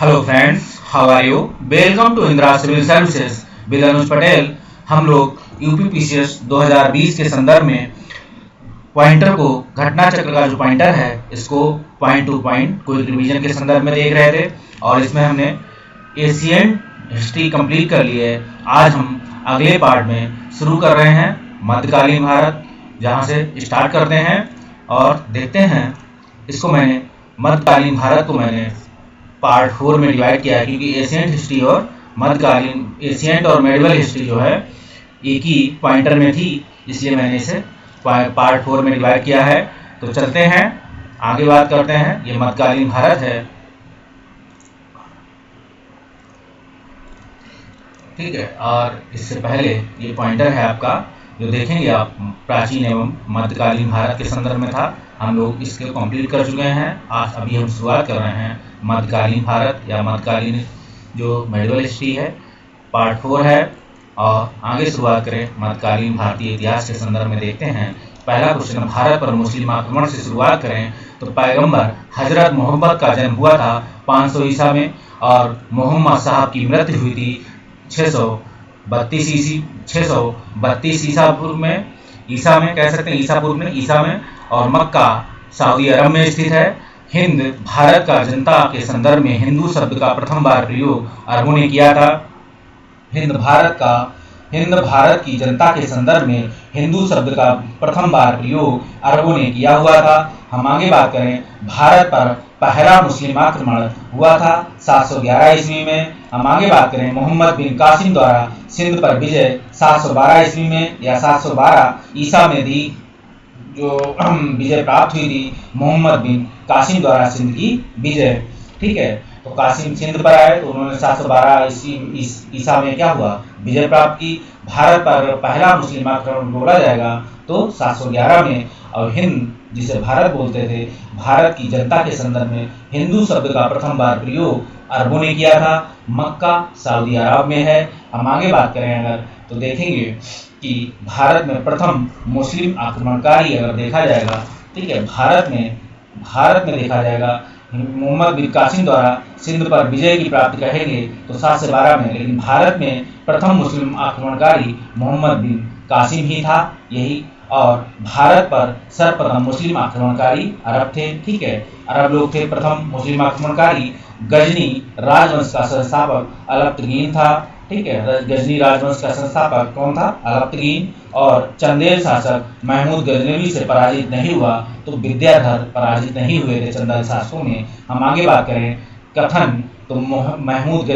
Hello friends, how are you? Welcome to Indira civil services with Anuj Patel. हम लोग UPPCS 2020 के संदर्भ में पॉइंटर को, घटना चक्र का जो पॉइंटर है, इसको point two point quick revision के संदर्भ में देख रहे थे और इसमें हमने एशियन हिस्ट्री कंप्लीट कर ली है। आज हम अगले पार्ट में शुरू कर रहे हैं मध्यकालीन भारत, जहाँ से स्टार्ट करते हैं और देखते हैं। इसको मैंने मध्यकालीन भारत को मैंने पार्ट 4 में डिवाइड किया है, क्योंकि एशियंट हिस्ट्री और मध्यकालीन, एशियंट और मेडिवल हिस्ट्री जो है एक ही पॉइंटर में थी, इसलिए मैंने इसे पार्ट 4 में डिवाइड किया है। तो चलते हैं, आगे बात करते हैं। ये मध्यकालीन भारत है, ठीक है। और इससे पहले ये पॉइंटर है आपका, जो देखेंगे आप, प्राचीन एवं मध्यकालीन भारत के संदर्भ में था। हम लोग इसके कंप्लीट कर चुके हैं। आज अभी हम शुरुआत कर रहे हैं मध्यकालीन भारत या मध्यकालीन जो मेडिवल हिस्ट्री है, पार्ट 4 है। और आगे शुरुआत करें मध्यकालीन भारतीय इतिहास के संदर्भ में देखते हैं। पहला क्वेश्चन, भारत पर मुस्लिम आक्रमण से शुरुआत करें तो पैगंबर हजरत मोहम्मद का जन्म हुआ था 500 ईसा में और मोहम्मद साहब की मृत्यु हुई थी 632 ईसा पूर्व में, ईसा में कह सकते हैं, ईसा पूर्व में, ईसा में। और मक्का सऊदी अरब में स्थित है। हिंद भारत का जनता के संदर्भ में हिंदू शब्द का प्रथम बार प्रयोग अरबों ने किया था। हिंद भारत की जनता के संदर्भ में हिंदू शब्द का प्रथम बार प्रयोग अरबों ने किया हुआ था। हम आगे बात करें, भारत पर पहला मुस्लिम आक्रमण हुआ था 711 ईस्वी में। हम आगे बात करें, मोहम्मद बिन कासिम द्वारा सिंध पर विजय 712 ईस्वी में या 712 ईसा में दी, जो विजय प्राप्त हुई थी मोहम्मद बिन कासिम द्वारा सिंध की विजय, ठीक है। तो कासिम सिंध पर आए तो उन्होंने 712 ईसा में क्या हुआ, विजय प्राप्त की। भारत पर पहला मुस्लिम आक्रमण बोला जाएगा तो 711 में। और हिंद, जिसे भारत बोलते थे, भारत की जनता के संदर्भ में हिंदू शब्द का प्रथम बार प्रयोग अरबों ने किया था। मक्का सऊदी अरब में है। हम आगे बात करें अगर, तो देखेंगे कि भारत में प्रथम मुस्लिम आक्रमणकारी अगर देखा जाएगा, ठीक है, भारत में देखा जाएगा मोहम्मद बिन कासिम द्वारा सिंध पर विजय की प्राप्ति कहेंगे तो 7 से 12 में, लेकिन भारत में प्रथम मुस्लिम आक्रमणकारी मोहम्मद बिन कासिम ही था, यही। और भारत पर सर्वप्रथम मुस्लिम आक्रमणकारी अरब थे, ठीक है, अरब लोग थे प्रथम मुस्लिम आक्रमणकारी। गजनी राजवंश का संस्थापक अलतुर्गीन था, ठीक है। गजनी राजवंश का संस्थापक कौन था? अलतुर्गीन। और चंदेल शासक महमूद गजनवी से पराजित नहीं हुआ तो विद्याधर पराजित नहीं हुए थे चंदेल शासकों में। हम आगे बात करें कथन, तो महमूद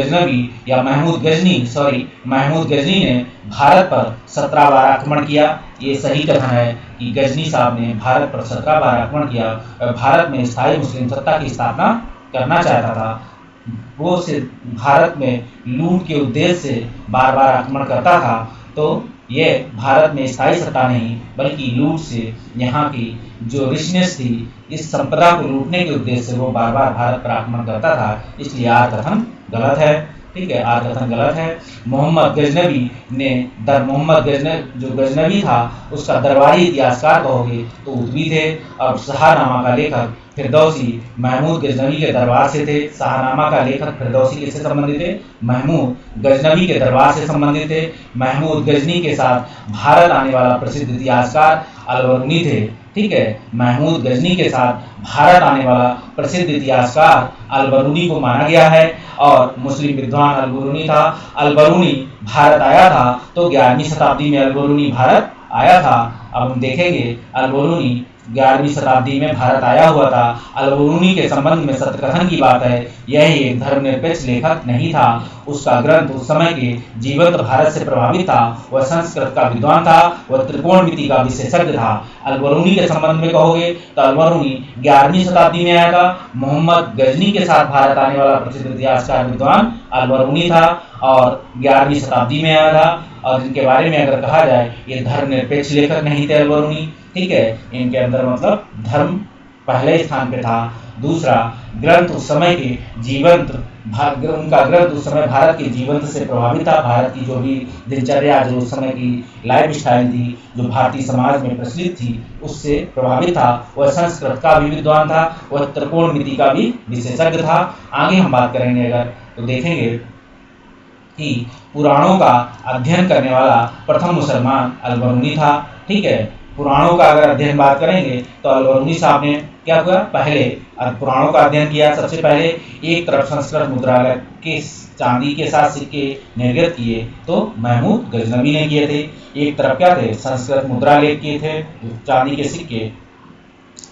गजनी ने भारत पर 17 बार आक्रमण किया। ये सही कथन है कि गजनी साहब ने भारत पर 17 बार आक्रमण किया और भारत में स्थायी मुस्लिम सत्ता की स्थापना करना चाहता था। वो सिर्फ भारत में लूट के उद्देश्य से बार बार आक्रमण करता था। तो ये भारत में स्थायी सत्ता नहीं, बल्कि लूट से, यहाँ की जो रिचनेस थी, इस संपदा को लूटने के उद्देश्य से वो बार बार भारत पर आक्रमण करता था। इसलिए आर कथन गलत है, ठीक है, आर कथन गलत है। मोहम्मद जो गजनवी था, उसका दरबारी इतिहासकार कहोगे तो उद्वी थे। और शाहनामा का लेखक फिरदौसी महमूद गजनवी के दरबार से थे। शाहनामा का लेखक फिरदौसी किससे संबंधित थे? महमूद गजनवी के दरबार से संबंधित थे। महमूद गजनी के साथ भारत आने वाला प्रसिद्ध इतिहासकार अलबरूनी थे, ठीक है। महमूद गजनी के साथ भारत आने वाला प्रसिद्ध इतिहासकार अलबरूनी को माना गया है और मुस्लिम विद्वान अलबरूनी था। अलबरूनी भारत आया था तो 11वीं शताब्दी में अलबरूनी भारत आया था। अब हम देखेंगे अलबरूनी 11वीं शताब्दी में भारत आया हुआ था। अलबरूनी के संबंध में सत्यकथन की बात है, यह एक धर्मनिरपेक्ष लेखक नहीं था। उसका ग्रंथ उस समय के जीवंत भारत से प्रभावित था। वह संस्कृत का विद्वान था, वह त्रिकोणमिति का विशेषज्ञ था। अलबरूनी के संबंध में कहोगे तो अलबरूनी 11वीं शताब्दी में आया था। मोहम्मद गजनी के साथ भारत आने वाला प्रसिद्ध इतिहासकार विद्वान अलबरूनी था और 11वीं शताब्दी में आया था। और जिनके बारे में अगर कहा जाए, ये धर्मनिरपेक्ष लेखक नहीं थे अलबरूनी, ठीक है। इनके अंदर मतलब धर्म पहले स्थान पे था। दूसरा, ग्रंथ उस समय के जीवंत उनका ग्रंथ उस समय भारत के जीवंत से प्रभावित था। भारत की जो भी दिनचर्या, जो उस समय की लाइफ स्टाइल थी, जो भारतीय समाज में प्रचलित थी, उससे प्रभावित था। वह संस्कृत का भी विद्वान था, वह त्रिकोणमिति का भी विशेषज्ञ था। आगे हम बात करेंगे अगर तो देखेंगे कि पुराणों का अध्ययन करने वाला प्रथम मुसलमान अल-बरूनी था। ठीक है, पुराणों का अगर अध्ययन बात करेंगे तो अल-बरूनी साहब ने क्या हुआ, पहले पुराणों का अध्ययन किया। सबसे पहले एक तरफ संस्कृत मुद्रालय के चांदी के साथ सिक्के निर्गत किए तो महमूद गजनवी ने किए थे। एक तरफ क्या थे, संस्कृत मुद्रालेख किए थे, चांदी के सिक्के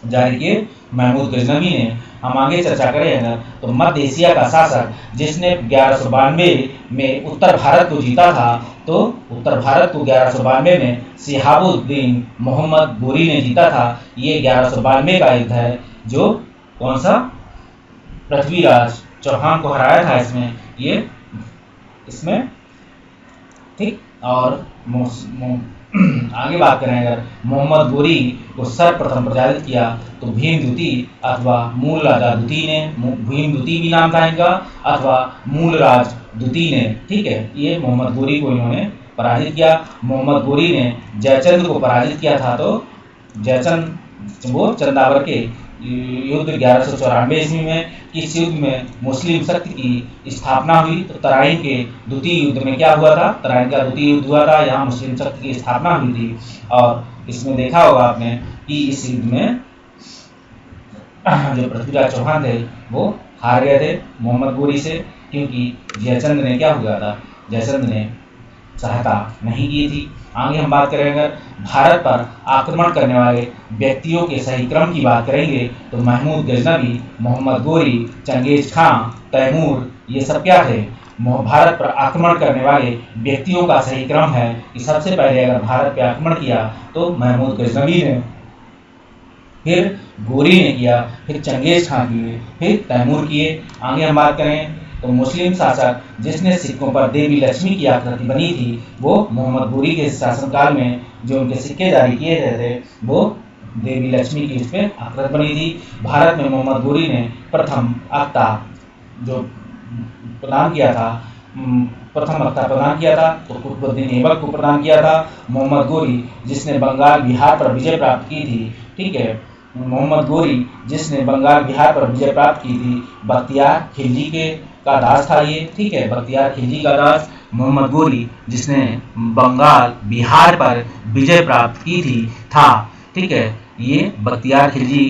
जारी किए महमूद गजनवी ने। हम आगे चर्चा करें अगर तो मध्य एशिया का शासक जिसने 1192 में उत्तर भारत को जीता था, तो उत्तर भारत को 1192 में शिहाबुद्दीन मोहम्मद गोरी ने जीता था। ये 1192 का युद्ध है जो कौन सा, पृथ्वीराज चौहान को हराया था इसमें ठीक। और आगे बात करें अगर मोहम्मद गोरी को सर्वप्रथम प्रचारित किया तो भीमद्युति अथवा मूलराजा द्वितीय ने, भीमद्युति भी नाम था इनका, अथवा मूलराज द्वितीय ने। ठीक है, ये मोहम्मद गोरी को इन्होंने पराजित किया। मोहम्मद गोरी ने जयचंद को पराजित किया था, तो जयचंद वो चंदावर के युद्ध 1194 ईस्वी में। इस युद्ध में मुस्लिम शक्ति की स्थापना हुई। तो तराइन के द्वितीय युद्ध में क्या हुआ था, तराइन का द्वितीय युद्ध हुआ था, यहाँ मुस्लिम शक्ति की स्थापना हुई थी। और इसमें देखा होगा आपने कि इस युद्ध में जो पृथ्वीराज चौहान थे वो हार गए थे मोहम्मद गोरी से, क्योंकि जयचंद ने क्या हुआ था, जयचंद ने सहायता नहीं की थी। आगे हम बात करेंगे भारत पर आक्रमण करने वाले व्यक्तियों के सही क्रम की बात करेंगे तो महमूद गजनवी, मोहम्मद गोरी, चंगेज खां, तैमूर, ये सब क्या थे, भारत पर आक्रमण करने वाले व्यक्तियों का सही क्रम है कि सबसे पहले अगर भारत पर आक्रमण किया तो महमूद गजनवी ने, फिर गोरी ने किया, फिर चंगेज खां किए, फिर तैमूर किए। आगे हम बात करें तो मुस्लिम शासक जिसने सिक्कों पर देवी लक्ष्मी की आकृति बनी थी वो मोहम्मद गोरी के शासनकाल में जो उनके सिक्के जारी किए गए थे वो देवी लक्ष्मी की उस पर आकृति बनी थी। भारत में मोहम्मद गोरी ने प्रथम अख्ता जो प्रदान किया था, प्रथम अख्ता प्रदान किया था तो कुतुबुद्दीन ऐबक को प्रदान किया था। मोहम्मद गोरी जिसने बंगाल बिहार पर विजय प्राप्त की थी, ठीक है, मोहम्मद गोरी जिसने बंगाल बिहार पर विजय प्राप्त की थी, बख्तियार खिलजी के का दास था ये। ठीक है, बख्तियार खिलजी का दास मोहम्मद गोरी जिसने बंगाल बिहार पर विजय प्राप्त की थी था। ठीक है, ये बख्तियार खिलजी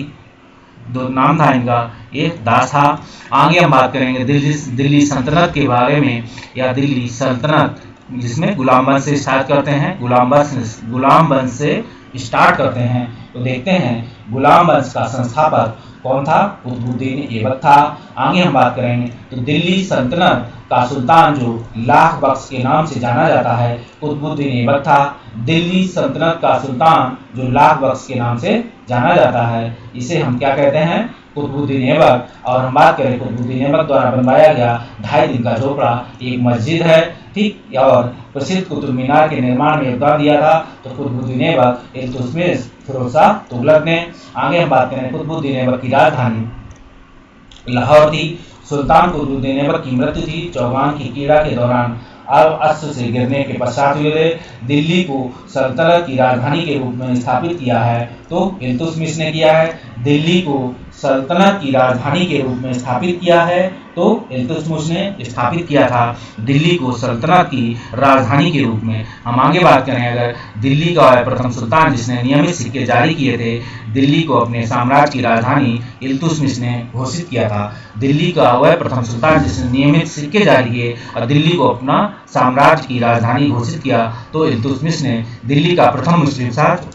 दो नाम था इनका, ये दास था। आगे हम बात करेंगे दिल्ली सल्तनत के बारे में, या दिल्ली सल्तनत जिसमें गुलाम वंश से स्टार्ट करते हैं, गुलाम वंश से स्टार्ट करते हैं। तो देखते हैं गुलाम वंश का संस्थापक कौन था, कुतुबुद्दीन ऐबक था। आगे हम बात करेंगे तो दिल्ली सल्तनत का सुल्तान जो लाख बख्श के नाम से जाना जाता है, कुतुबुद्दीन ऐबक था। दिल्ली सल्तनत का सुल्तान जो लाख बख्श के नाम से जाना जाता है, इसे हम क्या कहते हैं, कुतुबुद्दीन ऐबक। और हम बात करें कुतुबुद्दीन ऐबक द्वारा बनवाया गया 2.5 दिन का झोपड़ा एक मस्जिद है, ठीक, और प्रसिद्ध कुतुब मीनार के निर्माण में योगदान दिया था तो कुतुबुद्दीन ऐबक, इल्तुतमिश, फिरोज शाह तुगलक ने। आगे हम बात करें कुतुबुद्दीन ऐबक की राजधानी लाहौर थी। सुल्तान कुतुबुद्दीन ऐबक की मृत्यु थी चौगान की कीड़ा के दौरान अश्व से गिरने के पश्चात हुए थे। दिल्ली को सल्तनत की राजधानी के रूप में स्थापित किया है तो इल्तुतमिश ने किया है। दिल्ली को सल्तनत की राजधानी के रूप में स्थापित किया है तो इल्तुतमिश ने स्थापित किया था दिल्ली को सल्तनत की राजधानी के रूप में। हम आगे बात करें अगर दिल्ली का प्रथम सुल्तान जिसने नियमित सिक्के जारी किए थे, दिल्ली को अपने साम्राज्य की राजधानी इल्तुतमिश ने घोषित किया था। दिल्ली का वह प्रथम सुल्तान जिसने नियमित सिक्के जारी किए और दिल्ली को अपना साम्राज्य की राजधानी घोषित किया तो इल्तुतमिश ने। दिल्ली का प्रथम मुस्लिम शासक,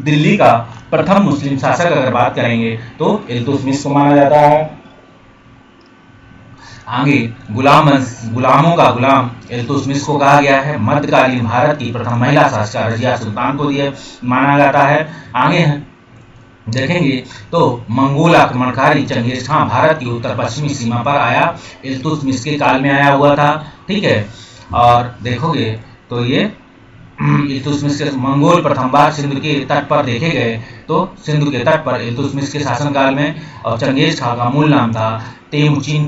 दिल्ली का प्रथम मुस्लिम शासक अगर बात करेंगे तो इल्तुतमिश को माना जाता है। आगे गुलामों का गुलाम इल्तुतमिश को कहा गया है। मध्यकालीन भारत की प्रथम महिला शासक रजिया सुल्तान को दिया माना जाता है। आगे देखेंगे तो मंगोल आक्रमणकारी चंगेज खां भारत की उत्तर पश्चिमी सीमा पर आया, इल्तुतमिश के काल में आया हुआ था। ठीक है, और देखोगे तो ये इल्तुतमिश के मंगोल प्रथम बार सिंधु के तट पर देखे गए तो सिंधु के तट पर इल्तुतमिश के शासनकाल में, और चंगेज खां का मूल नाम था तेमुचिन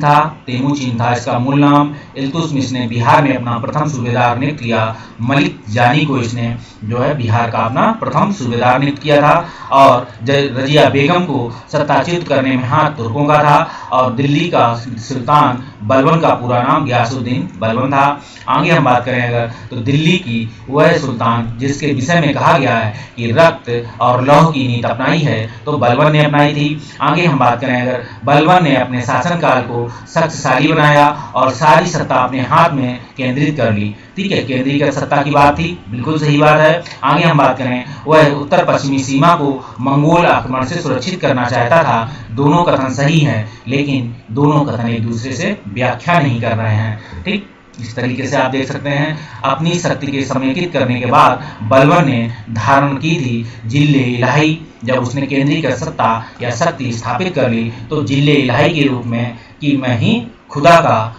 था इसका मूल नाम। इल्तुतमिश ने बिहार में अपना प्रथम सूबेदार नियुक्त किया। मलिक जानी को इसने जो है बिहार का अपना प्रथम सूबेदार नियुक्त किया था। और रजिया बेगम को सत्ताच्युत करने में हाथ तुर्कों का था। और दिल्ली का सुल्तान बलबन का पूरा नाम गयासुद्दीन बलबन था। आगे हम बात करें अगर तो दिल्ली की वह सुल्तान जिसके विषय में कहा गया है कि रक्त और लौह की नीति अपनाई है तो बलबन ने अपनाई थी। आगे हम बात करें अगर बलबन ने अपने शासनकाल को शक्तिशाली बनाया और सारी सत्ता अपने हाथ में केंद्रित कर ली। ठीक है, केंद्रीय सत्ता की बात थी, बिल्कुल सही बात है। आगे हम बात करें वह उत्तर पश्चिमी सीमा को मंगोल आक्रमण से सुरक्षित करना चाहता था। दोनों कथन सही हैं, लेकिन दोनों कथन एक दूसरे से व्याख्या नहीं कर रहे हैं। ठीक, इस तरीके से आप देख सकते हैं। अपनी शक्ति के समेकित करने के बाद बलबन ने धारण की थी जिले इलाही। जब उसने केंद्रीय सत्ता या शक्ति स्थापित कर ली तो जिले इलाही के रूप में कि मैं ही खुदा का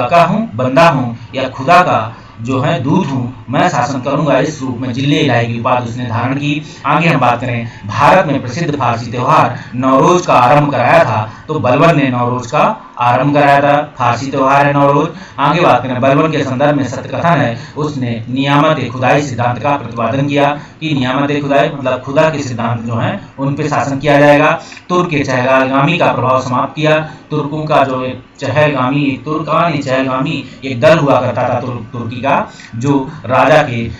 क्या हूँ, बंदा हूँ, या खुदा का जो है दूत हूँ, मैं शासन करूंगा, इस रूप में जिले इलाही की उपाधि उसने धारण की। आगे हम बात करें भारत में प्रसिद्ध फारसी त्योहार नौरोज का आरंभ कराया था तो बलबन ने नौरोज का आरंभ कराया था। फारसी त्योहार है नौरोज। आगे बात करें बलबन के संदर्भ में सत्य कथन है, उसने नियामत खुदाई सिद्धांत का प्रतिपादन किया कि नियामत खुदाई मतलब खुदा के सिद्धांत जो है उन पे शासन किया जाएगा। तुर्क के चहलगामी का प्रभाव समाप्त किया। तुर्कों का जो चहलगामी एक दल हुआ करता था तुर्की का, जो राजा के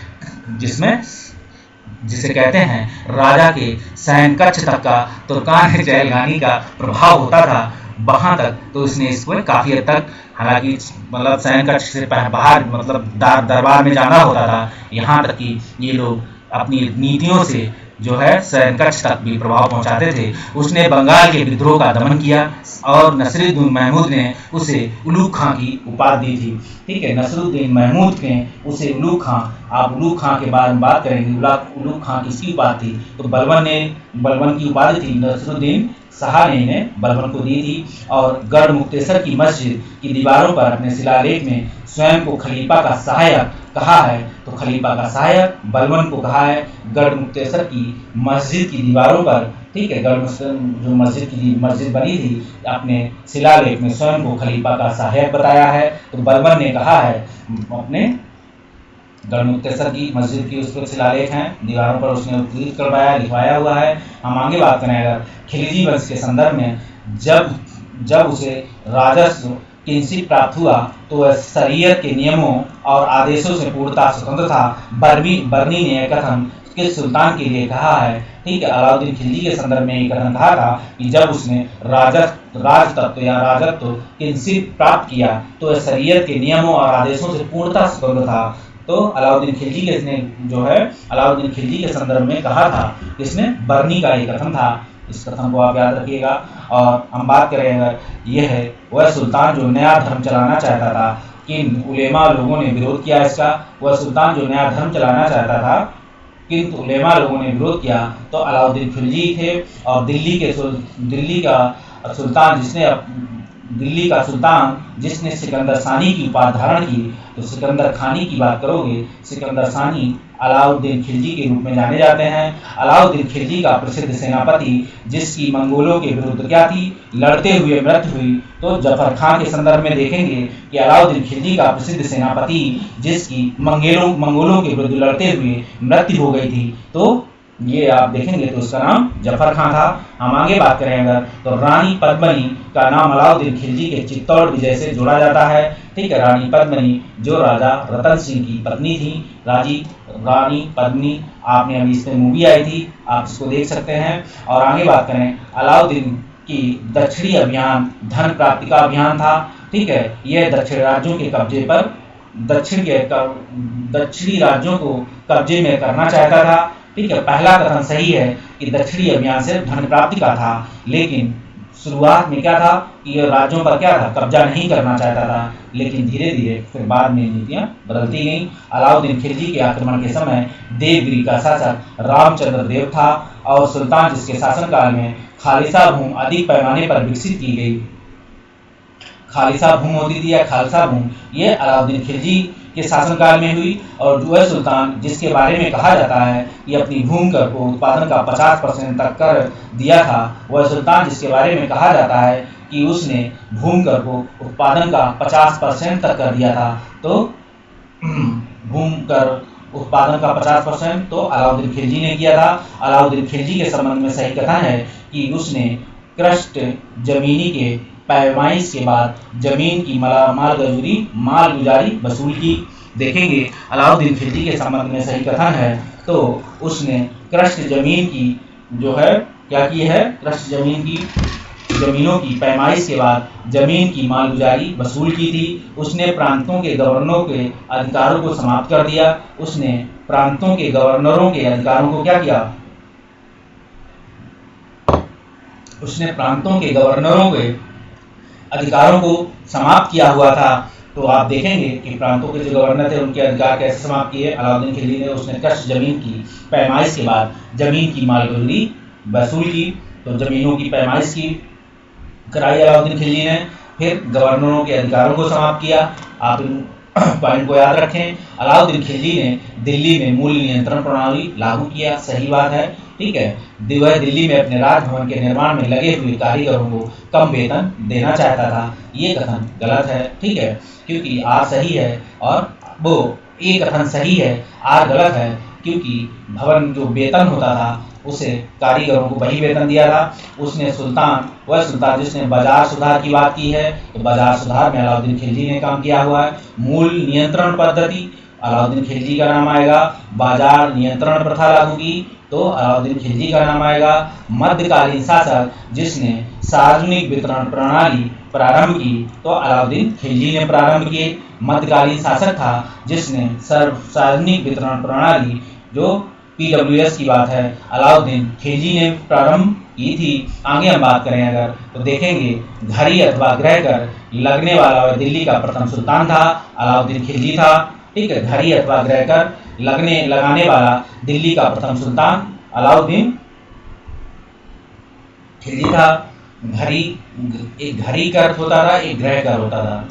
जिसे कहते हैं राजा के शयन कक्ष तक का तुर्कान चहलगामी का प्रभाव होता था वहां तक। तो इसने इसको काफी हद तक, हालांकि मतलब शयन कक्ष से बाहर मतलब दरबार में जाना होता था, यहाँ तक कि ये लोग अपनी नीतियों से जो है शयन कक्ष तक भी प्रभाव पहुंचाते थे। उसने बंगाल के विद्रोह का दमन किया और नसरुद्दीन महमूद ने उसे उलूग खां की उपाधि दी थी। ठीक है, नसरुद्दीन महमूद ने उसे उलूग खां, आप उलूग खां के बारे में बात करेंगे, उलूग खां किसकी उपाधि थी तो बलबन की उपाधि थी। नसरुद्दीन शाह ने इन्हें बलबन को दी थी। और गढ़ मुक्तेसर की मस्जिद की दीवारों पर अपने शिलालेख में स्वयं को खलीफा का सहायक कहा है तो खलीफा का सहायक बलबन को कहा है। गढ़ मुक्तेसर की मस्जिद की दीवारों पर, ठीक है, जो मस्जिद बनी थी अपने शिलालेख में स्वयं को खलीफा का सहायक बताया है तो बलबन ने कहा है अपने गढ़ मुक्तेसर की मस्जिद की उस पर शिलालेख हैं, दीवारों पर उसने उद्धृत करवाया, लिखवाया हुआ है। हम आगे बात करें अगर खिलजी वंश के संदर्भ में, जब उसे राजस्व किंचित प्राप्त हुआ तो वह शरीयत के नियमों और आदेशों से पूर्णतः स्वतंत्र था। बर्नी ने यह कथन किस सुल्तान के लिए कहा है, ठीक है, अलाउद्दीन खिलजी के संदर्भ में एक कथन कहा था कि जब उसने राजतत्व या राजत्व किंचित प्राप्त किया तो वह शरीयत के नियमों और आदेशों से पूर्णतः स्वतंत्र था। तो अलाउद्दीन खिलजी के संदर्भ में कहा था, इसने बर्नी का एक कथन था। इस कथन को आप याद रखिएगा। और हम बात करें अगर यह है वह सुल्तान जो नया धर्म चलाना चाहता था, किन उलेमा लोगों ने विरोध किया इसका। वह सुल्तान जो नया धर्म चलाना चाहता था किंतु उलेमा लोगों ने विरोध किया तो अलाउद्दीन खिलजी थे। और दिल्ली का सुल्तान जिसने सिकंदर सानी की उपाधि धारण की तो सिकंदर खानी की बात करोगे, सिकंदर सानी अलाउद्दीन खिलजी के रूप में जाने जाते हैं। अलाउद्दीन खिलजी का प्रसिद्ध सेनापति जिसकी मंगोलों के विरुद्ध क्या थी, लड़ते हुए मृत्यु हुई तो जफर खां के संदर्भ में देखेंगे कि अलाउद्दीन खिलजी का प्रसिद्ध सेनापति जिसकी मंगोलों के विरुद्ध लड़ते हुए मृत्यु हो गई थी तो ये आप देखेंगे तो उसका नाम जफर खां था। हम आगे बात करें अगर तो रानी पद्मिनी का नाम अलाउद्दीन खिलजी के चित्तौड़ विजय से जोड़ा जाता है। ठीक है, रानी पद्मिनी जो राजा रतन सिंह की पत्नी थी, रानी पद्मिनी, आपने अभी इस पे मूवी आई थी, आप इसको देख सकते हैं। और आगे बात करें अलाउद्दीन की दक्षिणी अभियान धन प्राप्ति का अभियान था। ठीक है, यह दक्षिणी राज्यों के कब्जे पर दक्षिणी राज्यों को कब्जे में करना चाहता था। ठीक है, पहला कथन सही है कि दक्षिणी अभियान से धन प्राप्ति का था, लेकिन शुरुआत में क्या था कि यह राज्यों पर क्या था, कब्जा नहीं करना चाहता था। लेकिन धीरे धीरे फिर बाद में नीतियां बदलती गईं। अलाउद्दीन खिलजी के आक्रमण के समय देवगिरी का शासक रामचंद्र देव था और सुल्तान जिसके शासनकाल में खालिसा भूमि अधिक पैमाने पर विकसित की गई। खालिसा भूम होती थी या खालसा भूम, ये अलाउद्दीन खिलजी के शासनकाल में हुई। और वह सुल्तान जिसके बारे में कहा जाता है कि अपनी भूमि कर को उत्पादन का 50% तक कर दिया था, वह सुल्तान जिसके बारे में कहा जाता है कि उसने भूमि कर को उत्पादन का 50% तक कर दिया था, तो भूमि कर उत्पादन का 50% तो अलाउद्दीन खिलजी ने किया था। अलाउद्दीन खिलजी के संबंध में सही कथन है कि उसने कृष्ट जमीनी के पैमाइश के बाद जमीन की माल गुजारी वसूल की। देखेंगे अलाउद्दीन खिलजी के संबंध में सही कथन है तो उसने कृष्ट जमीन की जो है क्या की है, कृष्ट जमीनों की पैमाइश के बाद जमीन की मालगुजारी वसूल की थी। उसने प्रांतों के गवर्नरों के अधिकारों को समाप्त कर दिया। उसने प्रांतों के गवर्नरों के अधिकारों को क्या किया, उसने प्रांतों के गवर्नरों के अधिकारों को समाप्त किया हुआ था। तो आप देखेंगे कि प्रांतों के जो गवर्नर थे उनके अधिकार कैसे समाप्त किए अलाउद्दीन खिलजी ने। उसने कृष्ट जमीन की पैमाइश के बाद जमीन की मालगुजारी वसूल की, तो जमीनों की पैमाइश की कराई अलाउद्दीन खिलजी ने। फिर गवर्नरों के अधिकारों को समाप्त किया। आप इन पॉइंट को याद रखें। अलाउद्दीन खिलजी ने दिल्ली में मूल्य नियंत्रण प्रणाली लागू किया, सही बात है, ठीक है। वह दिल्ली में अपने राजभवन के निर्माण में लगे हुए कारीगरों को कम वेतन देना चाहता था, ये कथन गलत है, ठीक है, क्योंकि आर सही है और वो ये कथन सही है, आर गलत है, क्योंकि भवन जो वेतन होता था उसे कारीगरों को वही वेतन दिया था। वह सुल्तान जिसने बाजार सुधार की बात की है, तो बाजार सुधार में अलाउद्दीन खिलजी ने काम किया हुआ है। मूल नियंत्रण पद्धति अलाउद्दीन खिलजी का नाम आएगा। बाजार नियंत्रण प्रथा लागू की तो अलाउद्दीन खिलजी का नाम आएगा। मध्यकालीन शासक जिसने सार्वजनिक वितरण प्रणाली प्रारंभ की तो अलाउद्दीन खिलजी ने प्रारंभ की। मध्यकालीन शासक था जिसने सार्वजनिक वितरण प्रणाली जो PWS की बात है अलाउद्दीन खिलजी ने प्रारंभ की थी। आगे हम बात करें अगर तो देखेंगे घड़ी अथवा ग्रह कर लगने वाला वह दिल्ली का प्रथम सुल्तान था, अलाउद्दीन खिलजी था, ठीक है। घड़ी अथवा ग्रह कर लगाने वाला दिल्ली का प्रथम सुल्तान अलाउद्दीन खिलजी था। एक घड़ी कर होता था, एक ग्रह कर होता था।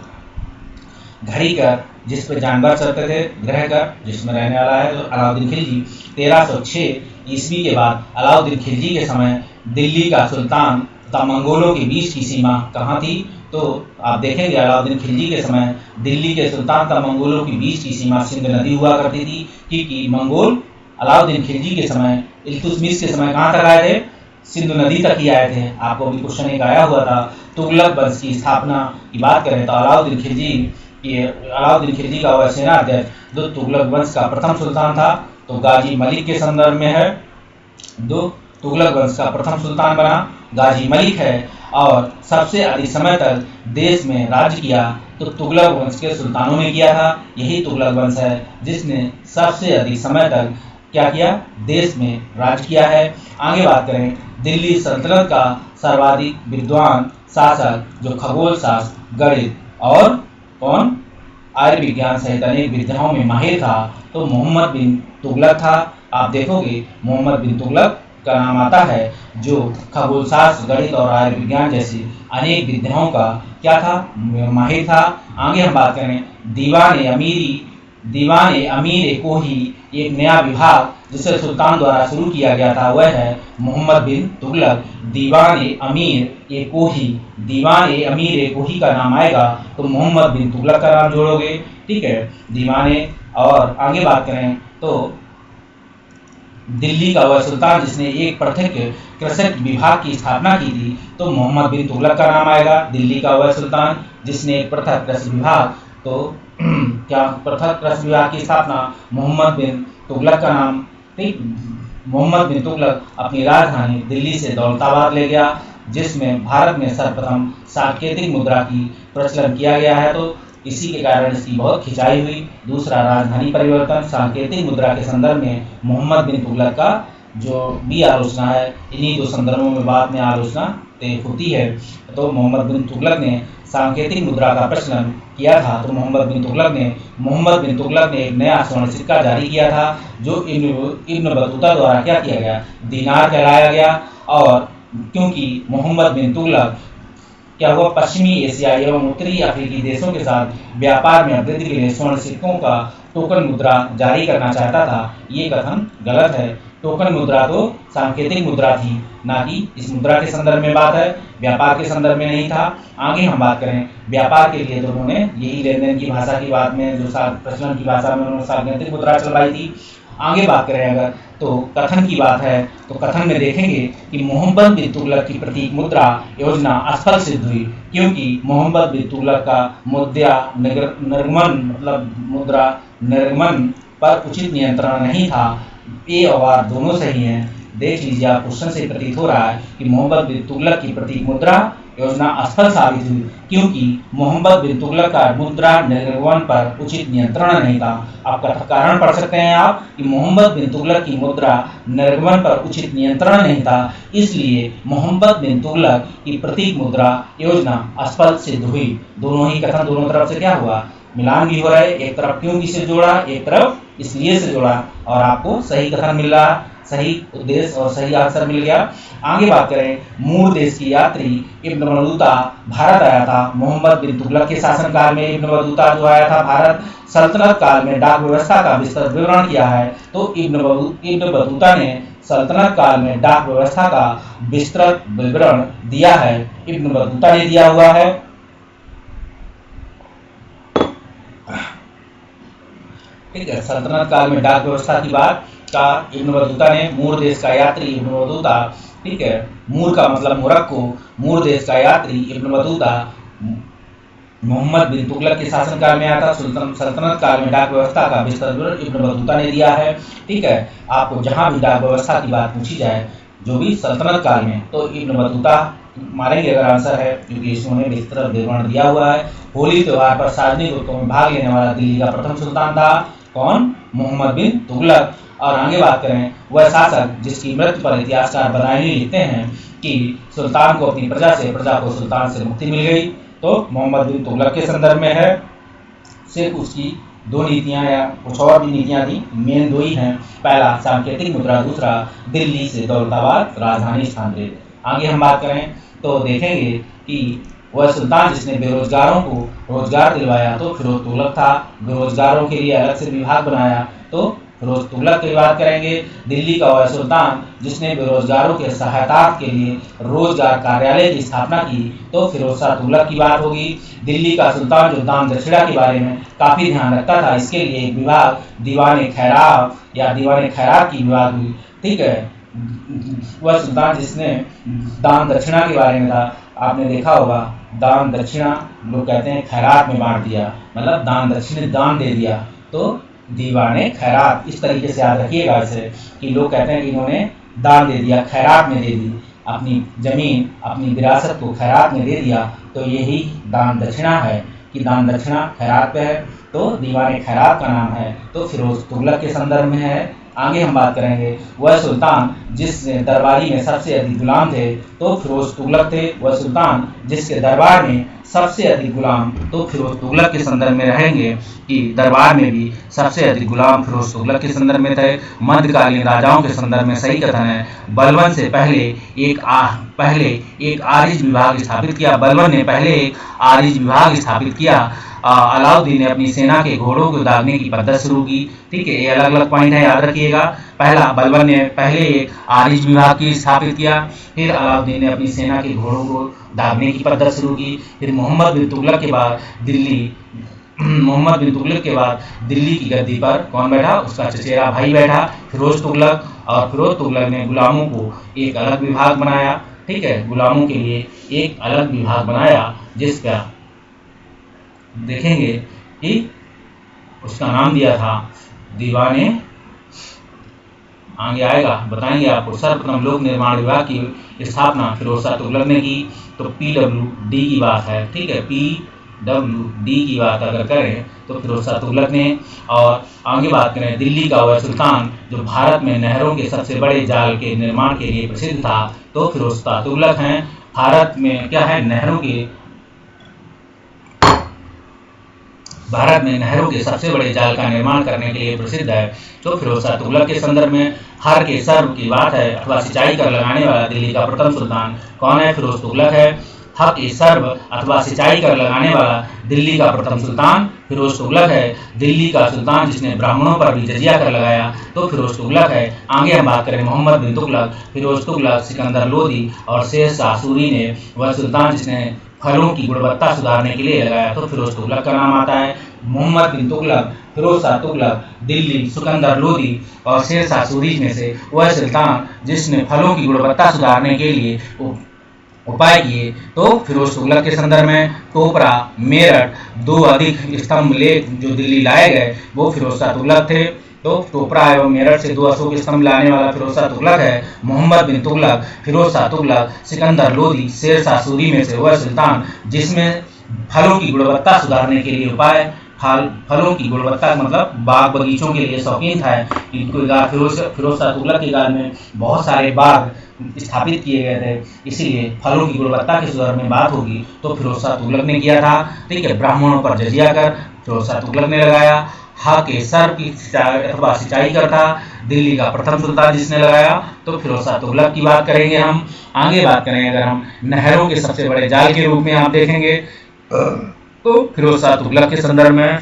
घड़ी कर जिस पे जानवर चलते थे, ग्रह कर जिसमें रहने वाला है तो अलाउद्दीन खिलजी। 1306 ईस्वी के बाद अलाउद्दीन खिलजी के समय दिल्ली का सुल्तान तथा मंगोलों के बीच की सीमा कहाँ थी, तो आप देखेंगे अलाउद्दीन खिलजी के समय दिल्ली के सुल्तान तथा मंगोलों के बीच की सीमा सिंध नदी हुआ करती थी, क्योंकि मंगोल अलाउद्दीन खिलजी के समय इल्तुतमिश के समय कहाँ तक आए थे, सिंधु नदी तक ही आए थे। आपको अभी क्वेश्चन एक आया हुआ था। तुगलक वंश की स्थापना की बात करें तो अलाउद्दीन खिलजी का वह सेनाध्यक्ष जो तुगलक वंश का प्रथम सुल्तान था तो गाजी मलिक के संदर्भ में है। जो तुगलक वंश का प्रथम सुल्तान बना गाजी मलिक है और सबसे अधिक समय तक देश में राज्य किया तो तुगलक वंश के सुल्तानों ने किया था। यही तुगलक वंश है जिसने सबसे अधिक समय तक क्या किया, देश में राज्य किया है। आगे बात करें दिल्ली सल्तनत का सर्वाधिक विद्वान शासक जो खगोल शास्त्र, गणित और कौन आयुर्विज्ञान सहित अनेक विद्याओं में माहिर था तो मोहम्मद बिन तुगलक था। आप देखोगे मोहम्मद बिन तुगलक का नाम आता है जो खगोल शास्त्र, गणित और आयुर्विज्ञान जैसी अनेक विद्याओं का क्या था, माहिर था। आगे हम बात करें दीवान अमीर कोही एक नया विभाग जिसे सुल्तान द्वारा शुरू किया गया था वह है मोहम्मद बिन तुगलक। दीवान ए अमीर कोही का नाम आएगा तो मोहम्मद बिन तुगलक का नाम जोड़ोगे, ठीक है। दीवाने और आगे बात करें तो दिल्ली का वह सुल्तान जिसने एक पृथक कृषक विभाग की स्थापना की थी तो मोहम्मद बिन तुगलक का नाम आएगा। दिल्ली का वह सुल्तान जिसने एक पृथक कृषि विभाग तो क्या पृथक कृषि विभाग की स्थापना मोहम्मद बिन तुगलक का नाम, ठीक। मोहम्मद बिन तुगलक अपनी राजधानी दिल्ली से दौलताबाद ले गया जिसमें भारत में सर्वप्रथम सांकेतिक मुद्रा की प्रचलन किया गया है तो इसी के कारण इसकी बहुत खिंचाई हुई। दूसरा राजधानी परिवर्तन, सांकेतिक मुद्रा के संदर्भ में मोहम्मद बिन तुगलक का जो भी आलोचना है इन्हीं दो संदर्भों में बाद में आलोचना होती है। तो मोहम्मद बिन तुगलक ने सांकेतिक मुद्रा का प्रचलन किया था तो मोहम्मद बिन तुगलक ने एक नया स्वर्ण सिक्का जारी किया था जो इब्न बतूता द्वारा क्या किया गया, दीनार कहलाया गया। और क्योंकि मोहम्मद बिन तुगलक क्या हुआ, पश्चिमी एशियाई एवं उत्तरी अफ्रीकी देशों के साथ व्यापार में वृद्धि के लिए स्वर्ण सिक्कों का टोकन मुद्रा जारी करना चाहता था। ये कथन गलत है। टोकन मुद्रा तो सांकेतिक मुद्रा थी, ना कि इस मुद्रा के संदर्भ में बात है, व्यापार के संदर्भ में नहीं था। आगे हम बात करें व्यापार के लिए, तो उन्होंने यही लेन देन की भाषा की बात में, जो प्रचलन की भाषा में उन्होंने सांकेतिक मुद्रा चलवाई थी। आगे बात करें अगर तो कथन की बात है, तो कथन में देखेंगे कि मोहम्मद बिन तुगलक की प्रतीक मुद्रा योजना असफल सिद्ध हुई, क्योंकि मोहम्मद बिन तुगलक का मुद्रा निर्गमन मतलब मुद्रा निर्गमन पर उचित नियंत्रण नहीं था। ए और आर दोनों सही हैं। देख लीजिए, आप क्वेश्चन से प्रतीत हो रहा है कि मोहम्मद बिन तुगलक की प्रतीक मुद्रा योजना असफल साबित हुई, क्योंकि मोहम्मद बिन तुगलक का मुद्रा निर्गमन पर उचित नियंत्रण नहीं था। आपका कारण पढ़ सकते हैं आप कि मोहम्मद बिन तुगलक की मुद्रा निर्गमन पर उचित नियंत्रण नहीं था, इसलिए मोहम्मद बिन तुगलक की प्रतीक मुद्रा योजना असफल सिद्ध हुई। दोनों ही कथन दोनों तरफ से क्या हुआ, मिलान भी हो रहा है। एक तरफ क्यों से जोड़ा, एक तरफ इसलिए से जोड़ा, और आपको सही कथन मिल रहा, सही उद्देश्य और सही आंसर मिल गया। आगे बात करें, मूर देश की यात्री इब्न बतूता भारत आया था। मोहम्मद बिन तुगलक के शासनकाल में इब्न बतूता जो आया था भारत, सल्तनत काल में डाक व्यवस्था का विस्तृत विवरण किया है। तो इब्न बतूता ने सल्तनत काल में डाक व्यवस्था का विस्तृत विवरण दिया है, इब्न बतूता ने दिया हुआ है। ठीक है, सल्तनत काल में डाक व्यवस्था की बात का इब्न बतूता ने, मूर देश का यात्री इब्न बतूता, ठीक है, मूर का मतलब मोरक्को, मूर देश का यात्री इब्न बतूता मोहम्मद बिन तुगलक के शासनकाल में आया था। सल्तनत काल में डाक व्यवस्था का विस्तृत विवरण इब्न बतूता ने दिया है। ठीक है, आपको जहां भी डाक व्यवस्था की बात पूछी जाए, जो भी सल्तनत काल में, तो इब्न बतूता मारेंगे अगर आंसर है, क्योंकि इसमें विस्तृत विवरण दिया हुआ है। होली त्योहार पर सार्वजनिक उत्सव में भाग लेने वाला दिल्ली का प्रथम सुल्तान था कौन, मोहम्मद बिन तुगलक। और आगे बात करें, वह शासक जिसकी मृत्यु पर इतिहासकार बदायूं लिखते हैं कि सुल्तान को अपनी प्रजा से, प्रजा को सुल्तान से मुक्ति मिल गई, तो मोहम्मद बिन तुगलक के संदर्भ में है। सिर्फ उसकी दो नीतियां या कुछ और भी नीतियां थी, मेन दो ही हैं। पहला सांकेतिक मुद्रा, दूसरा दिल्ली से दौलताबाद राजधानी स्थानांतरित। आगे हम बात करें तो देखेंगे कि वह सुल्तान जिसने बेरोजगारों को रोजगार दिलवाया तो फिरोज तुगलक था। बेरोजगारों के लिए अलग से विभाग बनाया तो फिरोज तुगलक की बात करेंगे। दिल्ली का वह सुल्तान जिसने बेरोजगारों के सहायता के लिए रोजगार कार्यालय की स्थापना की तो फिरोज शाह तुगलक की बात होगी। दिल्ली का सुल्तान जो दान दक्षिणा के बारे में काफी ध्यान रखता था, इसके लिए एक विभाग दीवान खैरात या दीवान खैरात की विभाग हुई। ठीक है, वह सुल्तान जिसने दान दक्षिणा के बारे में था, आपने देखा होगा दान दक्षिणा लोग कहते हैं खैरात में बांट दिया, मतलब दान दक्षिण दान दे दिया, तो दीवाने खैरात, इस तरीके से याद रखिएगा इसे कि लोग कहते हैं कि इन्होंने दान दे दिया, खैरात में दे दी, अपनी जमीन अपनी विरासत को खैरात में दे दिया, तो यही दान दक्षिणा है कि दान दक्षिणा खैरात पे है, तो दीवाने खैरात का नाम है, तो फिरोज तुगलक के संदर्भ में है। आगे हम बात करेंगे, वह सुल्तान जिसने दरबारी में सबसे अधिक गुलाम थे तो फिरोज तुगलक थे। वह सुल्तान जिसके दरबार में सबसे अधिक गुलाम, तो फिरोज तुगलक के संदर्भ में रहेंगे कि दरबार में भी सबसे अधिक गुलाम फिरोज तुगलक के संदर्भ में थे। मध्यकालीन राजाओं के संदर्भ में सही कथन है, बलबन से पहले एक आरिज विभाग स्थापित किया। बलबन ने पहले एक आरिज विभाग स्थापित किया। अलाउद्दीन ने अपनी सेना के घोड़ों को दागने की पद्धति शुरू की। ठीक है, ये अलग अलग पॉइंट है, याद रखिएगा। पहला, बलबन ने पहले एक आरिज विभाग की स्थापित किया, फिर अलाउद्दीन ने अपनी सेना के घोड़ों को दागने की पद्धति शुरू की। फिर मोहम्मद बिन तुगलक के बाद दिल्ली की गद्दी पर कौन बैठा, उसका चचेरा भाई बैठा, फिरोज तुगलक। और फिरोज तुगलक ने गुलामों को एक अलग विभाग बनाया। ठीक है, गुलामों के लिए एक अलग विभाग बनाया, जिसका देखेंगे कि उसका नाम दिया था दीवाने, आगे आएगा बताएंगे आपको। सर्वप्रथम लोक निर्माण विभाग की स्थापना फिरोज शाह तुगलक ने की, तो PWD की बात है। ठीक है, PWD की बात अगर करें तो फिरोज शाह तुगलक ने। और आगे बात करें, दिल्ली का वह सुल्तान जो भारत में नहरों के सबसे बड़े जाल के निर्माण के लिए प्रसिद्ध था तो फिरोज शाह तुगलक हैं। भारत में क्या है, भारत में नहरों के सबसे बड़े जाल का निर्माण करने के लिए प्रसिद्ध है, तो फिरोज शाह तुगलक के संदर्भ में। हर के सर्व की बात है, अथवा सिंचाई कर लगाने वाला दिल्ली का प्रथम सुल्तान कौन है, फिरोज तुगलक है। हक ए सर्व अथवा सिंचाई कर लगाने वाला दिल्ली का प्रथम सुल्तान फिरोज तुगलक है। दिल्ली का सुल्तान जिसने ब्राह्मणों पर भी जजिया कर लगाया तो फिरोज तुगलक है। आगे हम बात करें मोहम्मद बिन तुगलक, फिरोज तुगलक, सिकंदर लोदी और शेर शाह सूरी ने वह सुल्तान जिसने फलों की गुणवत्ता सुधारने के लिए लगाया तो फिरोज तुगलक का नाम आता है। मोहम्मद बिन तुगलक, फिरोज शाह तुगलक, दिल्ली, सिकंदर लोदी और शेर शाह सूरी में से वह सुल्तान जिसने फलों की गुणवत्ता सुधारने के लिए उपाय किए तो फिरोज तुगलक के संदर्भ में टोपरा, मेरठ, 2 अधिक स्तंभ लेख जो दिल्ली लाए गए वो फिरोज शाह तुगलक थे। तो टोपरा एवं मेरठ से 2 अशोक स्तंभ लाने वाला फिरोज शाह तुगलक है। मोहम्मद बिन तुगलक, फिरोज शाह तुगलक, सिकंदर लोदी, शेर शाह सूरी में से वह सुल्तान जिसमें फलों की गुणवत्ता सुधारने के लिए उपाय, फलों की गुणवत्ता मतलब बाग बगीचों के लिए शौकीन था। इनको फिरोज शाह तुगलक के काल में बहुत सारे बाग स्थापित किए गए थे, इसीलिए फलों की गुणवत्ता के सुधार में बात होगी तो फिरोज शाह तुगलक ने किया था। ठीक है, ब्राह्मणों पर जजिया कर फिरोज शाह तुगलक ने लगाया। हा के सर की अथवा सिंचाई कर था दिल्ली का प्रथम सुल्तान जिसने लगाया तो फिरोज शाह तुगलक की बात करेंगे। हम आगे बात करेंगे अगर हम नहरों के सबसे बड़े जाल के रूप में आप देखेंगे तो फिरोज शाह तुगलक के संदर्भ में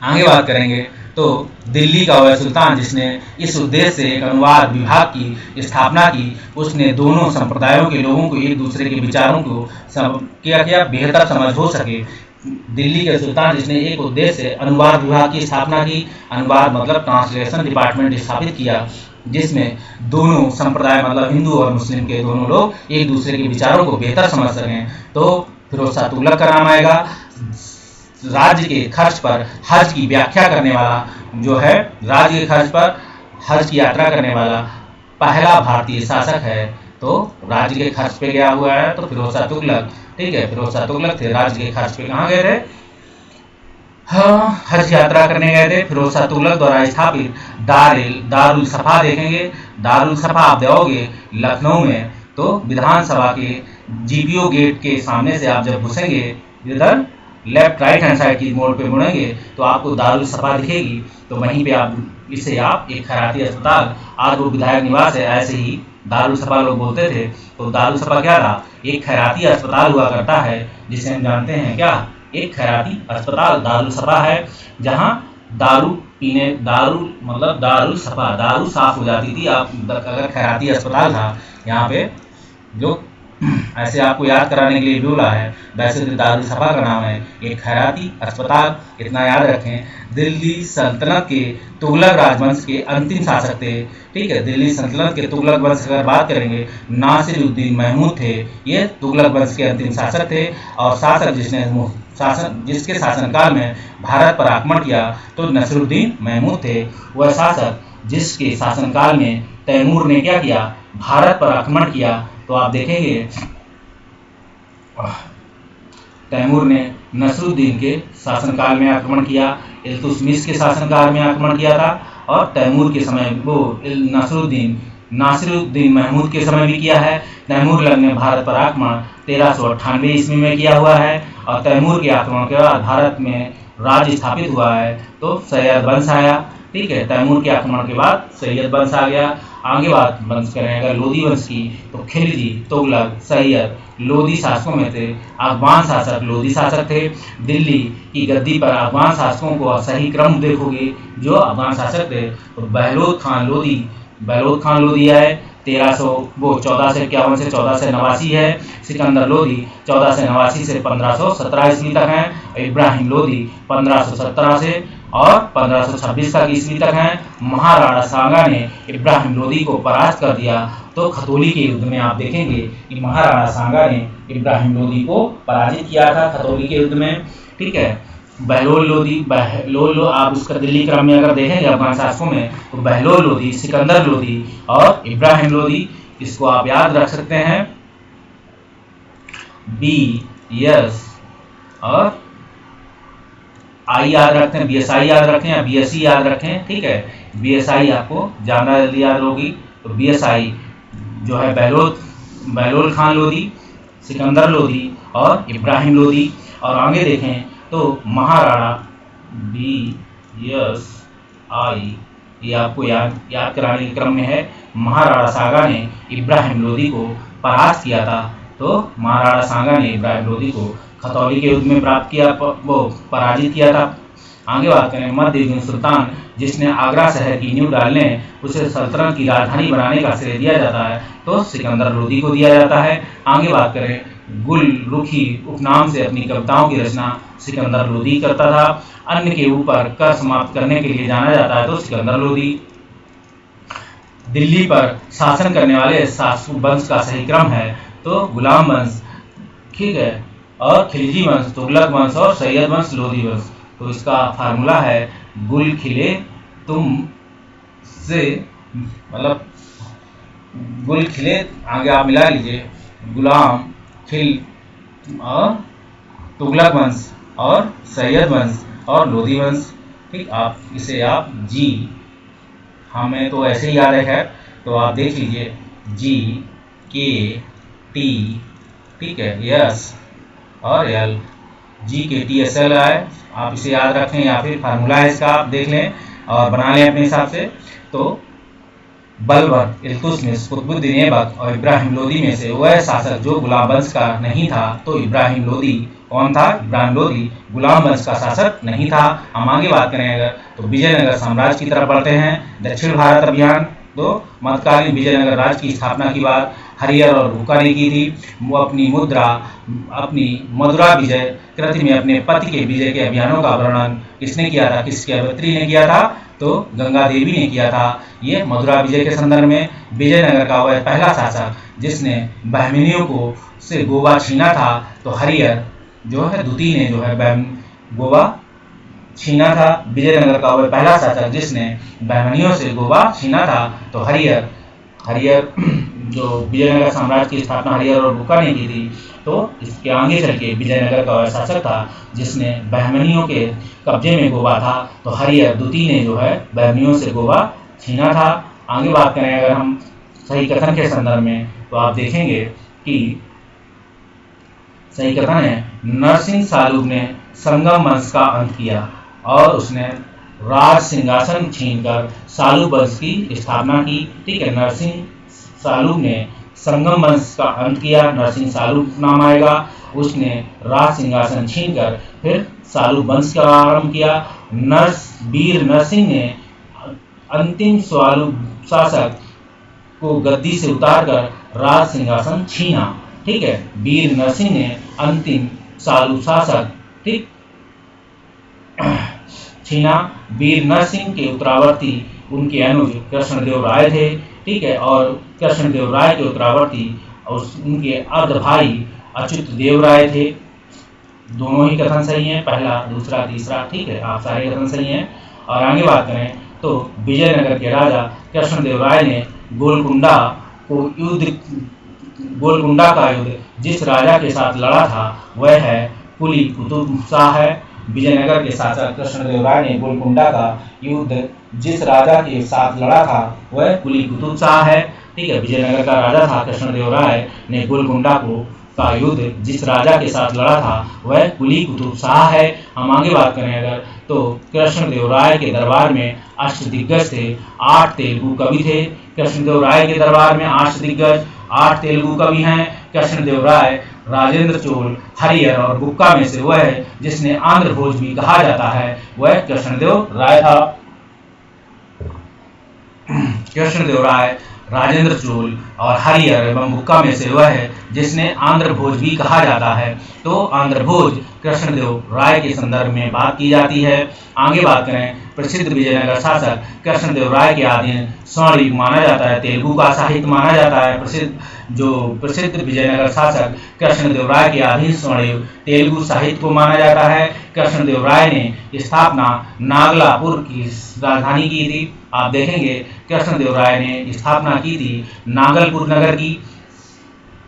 आगे बात करेंगे तो दिल्ली का वह सुल्तान जिसने इस उद्देश्य से एक अनुवाद विभाग की स्थापना की, उसने दोनों संप्रदायों के लोगों को एक दूसरे के विचारों को क्या बेहतर समझ हो सके। दिल्ली के सुल्तान जिसने एक उद्देश्य से अनुवाद विभाग की स्थापना की, अनुवाद मतलब ट्रांसलेशन डिपार्टमेंट स्थापित किया जिसमें दोनों संप्रदाय मतलब हिंदू और मुस्लिम के दोनों लोग एक दूसरे के विचारों को बेहतर समझ सकें तो फिरोज शाह तुगलक का नाम आएगा। राज्य के खर्च पर हज की व्याख्या करने वाला जो है, राज्य के खर्च पर हज की यात्रा करने वाला पहला भारतीय शासक है तो राज्य के खर्च पे गया हुआ है तो फिरोज शाह तुगलक। ठीक है, फिरोज शाह तुगलक थे, राज्य के खर्च पे कहाँ गए थे, हाँ हज यात्रा करने गए थे। फिरोज शाह तुगलक द्वारा स्थापित दारुल सफा देखेंगे, दारुल सफा आप देखोगे लखनऊ में तो विधानसभा के जीपीओ गेट के सामने से आप जब घुसेंगे इधर लेफ्ट राइट हैंड साइड की मोड़ पे मुड़ेंगे तो आपको दारुल सफा दिखेगी तो वहीं पे आप इसे आप एक खैराती अस्पताल, आज वो विधायक निवास है, ऐसे ही दारुल सफा लोग बोलते थे तो दारुल सफा क्या था, एक खैराती अस्पताल हुआ करता है जिसे हम जानते हैं क्या, एक खैराती अस्पताल दारुल सफा है जहाँ दारू मतलब दारुल सफा, दारू साफ हो जाती थी। आप अगर खैराती अस्पताल था यहाँ पे जो ऐसे आपको याद कराने के लिए बोला है, वैसे तो दारुल सफा का नाम है एक खैराती अस्पताल, इतना याद रखें। दिल्ली सल्तनत के तुगलक राजवंश के अंतिम शासक थे। ठीक है, दिल्ली सल्तनत के तुगलक वंश अगर बात करेंगे नासिरुद्दीन महमूद थे, ये तुगलक वंश के अंतिम शासक थे और जिसके शासनकाल में भारत पर आक्रमण किया तो नसरुद्दीन महमूद थे। वह शासक जिसके शासनकाल में तैमूर ने क्या किया, भारत पर आक्रमण किया तो आप देखेंगे तैमूर ने नसरुद्दीन के शासनकाल में आक्रमण किया, इल्तुतमिश के शासनकाल में आक्रमण किया था और तैमूर के समय वो नासिरुद्दीन महमूद के समय भी किया है। तैमूर ने भारत पर आक्रमण 1398 ईस्वी में किया हुआ है और तैमूर के आक्रमण के बाद भारत में राज्य स्थापित हुआ है तो सैयद वंश आया। ठीक है, तैमूर के आक्रमण के बाद सैयद वंश आ गया। आगे बात वंश करें अगर लोदी वंश की तो खिलजी, तुगलक, सैयद लोदी शासकों में थे। अफगान शासक लोदी शासक थे। दिल्ली की गद्दी पर अफगान शासकों को सही क्रम देखोगे जो अफगान शासक थे तो बहलोद खान लोदी है 1451 से 1489 है। सिकंदर लोदी 1489 से 1517 ईस्वी तक हैं। इब्राहिम लोदी 1517 से और 1526 तक ईस्वी तक हैं। महाराणा सांगा ने इब्राहिम लोदी को परास्त कर दिया तो खतौली के युद्ध में आप देखेंगे कि महाराणा सांगा ने इब्राहिम लोदी को पराजित किया था खतौली के युद्ध में। ठीक है, बहलोल लोदी आप उसका दिल्ली क्रम में अगर देखेंगे अफगान शासकों में तो बहलोल लोदी, सिकंदर लोदी और इब्राहिम लोदी, इसको आप याद रख सकते हैं BS और आई याद रखते हैं, BSI याद रखें या BSE याद रखें। ठीक है, BSI आपको ज़्यादा जल्दी याद होगी तो BSI जो है बहलोल खान लोदी, सिकंदर लोदी और इब्राहिम लोदी। और आगे देखें तो महाराणा BSI ये आपको याद कराने के क्रम में है। महाराणा सांगा ने इब्राहिम लोदी को परास्त किया था तो महाराणा सांगा ने इब्राहिम लोदी को खतौली के युद्ध में प्राप्त किया, वो पराजित किया था। आगे बात करें मध्य युगीन सुल्तान जिसने आगरा शहर की नींव डालने उसे सल्तनत की राजधानी बनाने का श्रेय दिया जाता है तो सिकंदर लोदी को दिया जाता है। आगे बात करें गुल रुखी उपनाम से अपनी कविताओं की रचना सिकंदर लोदी करता था। अन्य के ऊपर कर समाप्त करने के लिए जाना जाता है तो सिकंदर लोदी। दिल्ली पर शासन करने वाले शासक वंश का सही क्रम है तो गुलाम वंश, ठीक है, और खिलजी वंश, तुगलक वंश और सैयद वंश, लोदी वंश। तो इसका फार्मूला है गुल खिले तुम से, मतलब गुल खिले, आगे आप मिला लीजिए, गुलाम खिल और तुगलक वंश और सैयद वंश और लोदी वंश। ठीक, आप इसे आप जी, हमें तो ऐसे ही याद है, तो आप देख लीजिए जी के टी, ठीक है, यस और एल, जी के टी एस एल आए, आप इसे याद रखें या फिर फार्मूला है इसका आप देख लें और बना लें अपने हिसाब से। तो बलबर, इल्तुतमिश, कुतुबुद्दीन ऐबक और इब्राहिम लोदी में से वह शासक जो गुलाम वंश का नहीं था तो इब्राहिम लोदी कौन था? इब्राहिम लोदी गुलाम वंश का शासक नहीं था। हम आगे बात करें अगर तो विजयनगर साम्राज्य की तरफ बढ़ते हैं। दक्षिण भारत अभियान, तो मध्यकालीन विजयनगर राज्य की स्थापना की बात हरिहर और भूखा ने की थी। वो अपनी मधुरा विजय कृति में अपने पति के विजय के अभियानों का वर्णन किसने किया था? किसके अभिनेत्री ने किया था? तो गंगा देवी ने किया था। ये मधुरा विजय के संदर्भ में विजयनगर का वह पहला शासक जिसने बहमनियों को से गोवा छीना था तो हरिहर जो है द्वितीय ने जो है गोवा छीना था। विजयनगर का वह पहला शासक जिसने बहमनियों से गोवा छीना था तो हरिहर जो विजयनगर साम्राज्य की स्थापना हरिहर और भूखा ने की थी। तो इसके आगे चल के विजयनगर का वह शासक था जिसने बहमनियों के कब्जे में गोवा था तो हरिहर द्वितीय ने जो है बहमनियों से गोवा छीना था। आगे बात करें अगर हम सही कथन के संदर्भ में तो आप देखेंगे कि सही कथन है नरसिंह सालूब ने संगम वंश का अंत किया और उसने राज सिंहासन छीनकर सालूब वंश की स्थापना की। ठीक है, नरसिंह सालूब ने संगम वंश का अंत किया, नरसिंह सालूब नाम आएगा। उसने राज सिंहासन छीनकर फिर सालूब वंश का आरंभ किया। वीर नरसिंह ने अंतिम सालूब शासक को गद्दी से उतारकर राज सिंहासन छीना। ठीक है, वीर नरसिंह ने अंतिम सालूब शासक ठीक छीना। वीर नरसिंह के उत्तरावर्ती उनके अनुज कृष्णदेव राय थे। ठीक है, और कृष्णदेव राय के उत्तरावर्ती और उनके अर्ध भाई अच्युत देव राय थे। दोनों ही कथन सही हैं, पहला दूसरा तीसरा। ठीक है, आप सारे कथन सही हैं। और आगे बात करें तो विजयनगर के राजा कृष्णदेव राय ने गोलकुंडा का युद्ध जिस राजा के साथ लड़ा था वह है कुली कुतुब शाह है। विजयनगर के शासक कृष्णदेव राय ने गोलकुंडा का युद्ध जिस राजा के साथ लड़ा था वह कुली कुतुब शाह है। ठीक है, विजयनगर का राजा था कृष्णदेव राय ने गोलकुंडा का युद्ध जिस राजा के साथ लड़ा था वह कुली कुतुब शाह है। हम आगे बात करें अगर तो कृष्णदेव राय के दरबार में अष्टदिग्गज थे, 8 तेलुगु कवि थे। कृष्णदेव राय के दरबार में अष्टदिग्गज 8 तेलुगु कवि हैं। कृष्णदेव राय, राजेंद्र चोल, हरिहर और बुक्का में से वह है जिसने आंध्र भोज भी कहा जाता है वह कृष्णदेव राय था। कृष्णदेव राय, राजेंद्र चोल और हरिहर एवं बुक्का में से वह है जिसने आंध्र भोज भी कहा जाता है। तो आंध्र भोज कृष्णदेव राय के संदर्भ में बात की जाती है। आगे बात करें प्रसिद्ध विजयनगर शासक कृष्णदेव राय के अधीन स्वर्ण युग माना जाता है, तेलुगु का साहित्य माना जाता है। प्रसिद्ध विजयनगर शासक कृष्णदेव राय के अधीन स्वर्ण युग तेलुगु साहित्य को माना जाता है। कृष्णदेव राय ने स्थापना नागलापुर की राजधानी की थी। आप देखेंगे कृष्णदेव राय ने स्थापना की थी नागलपुर नगर की।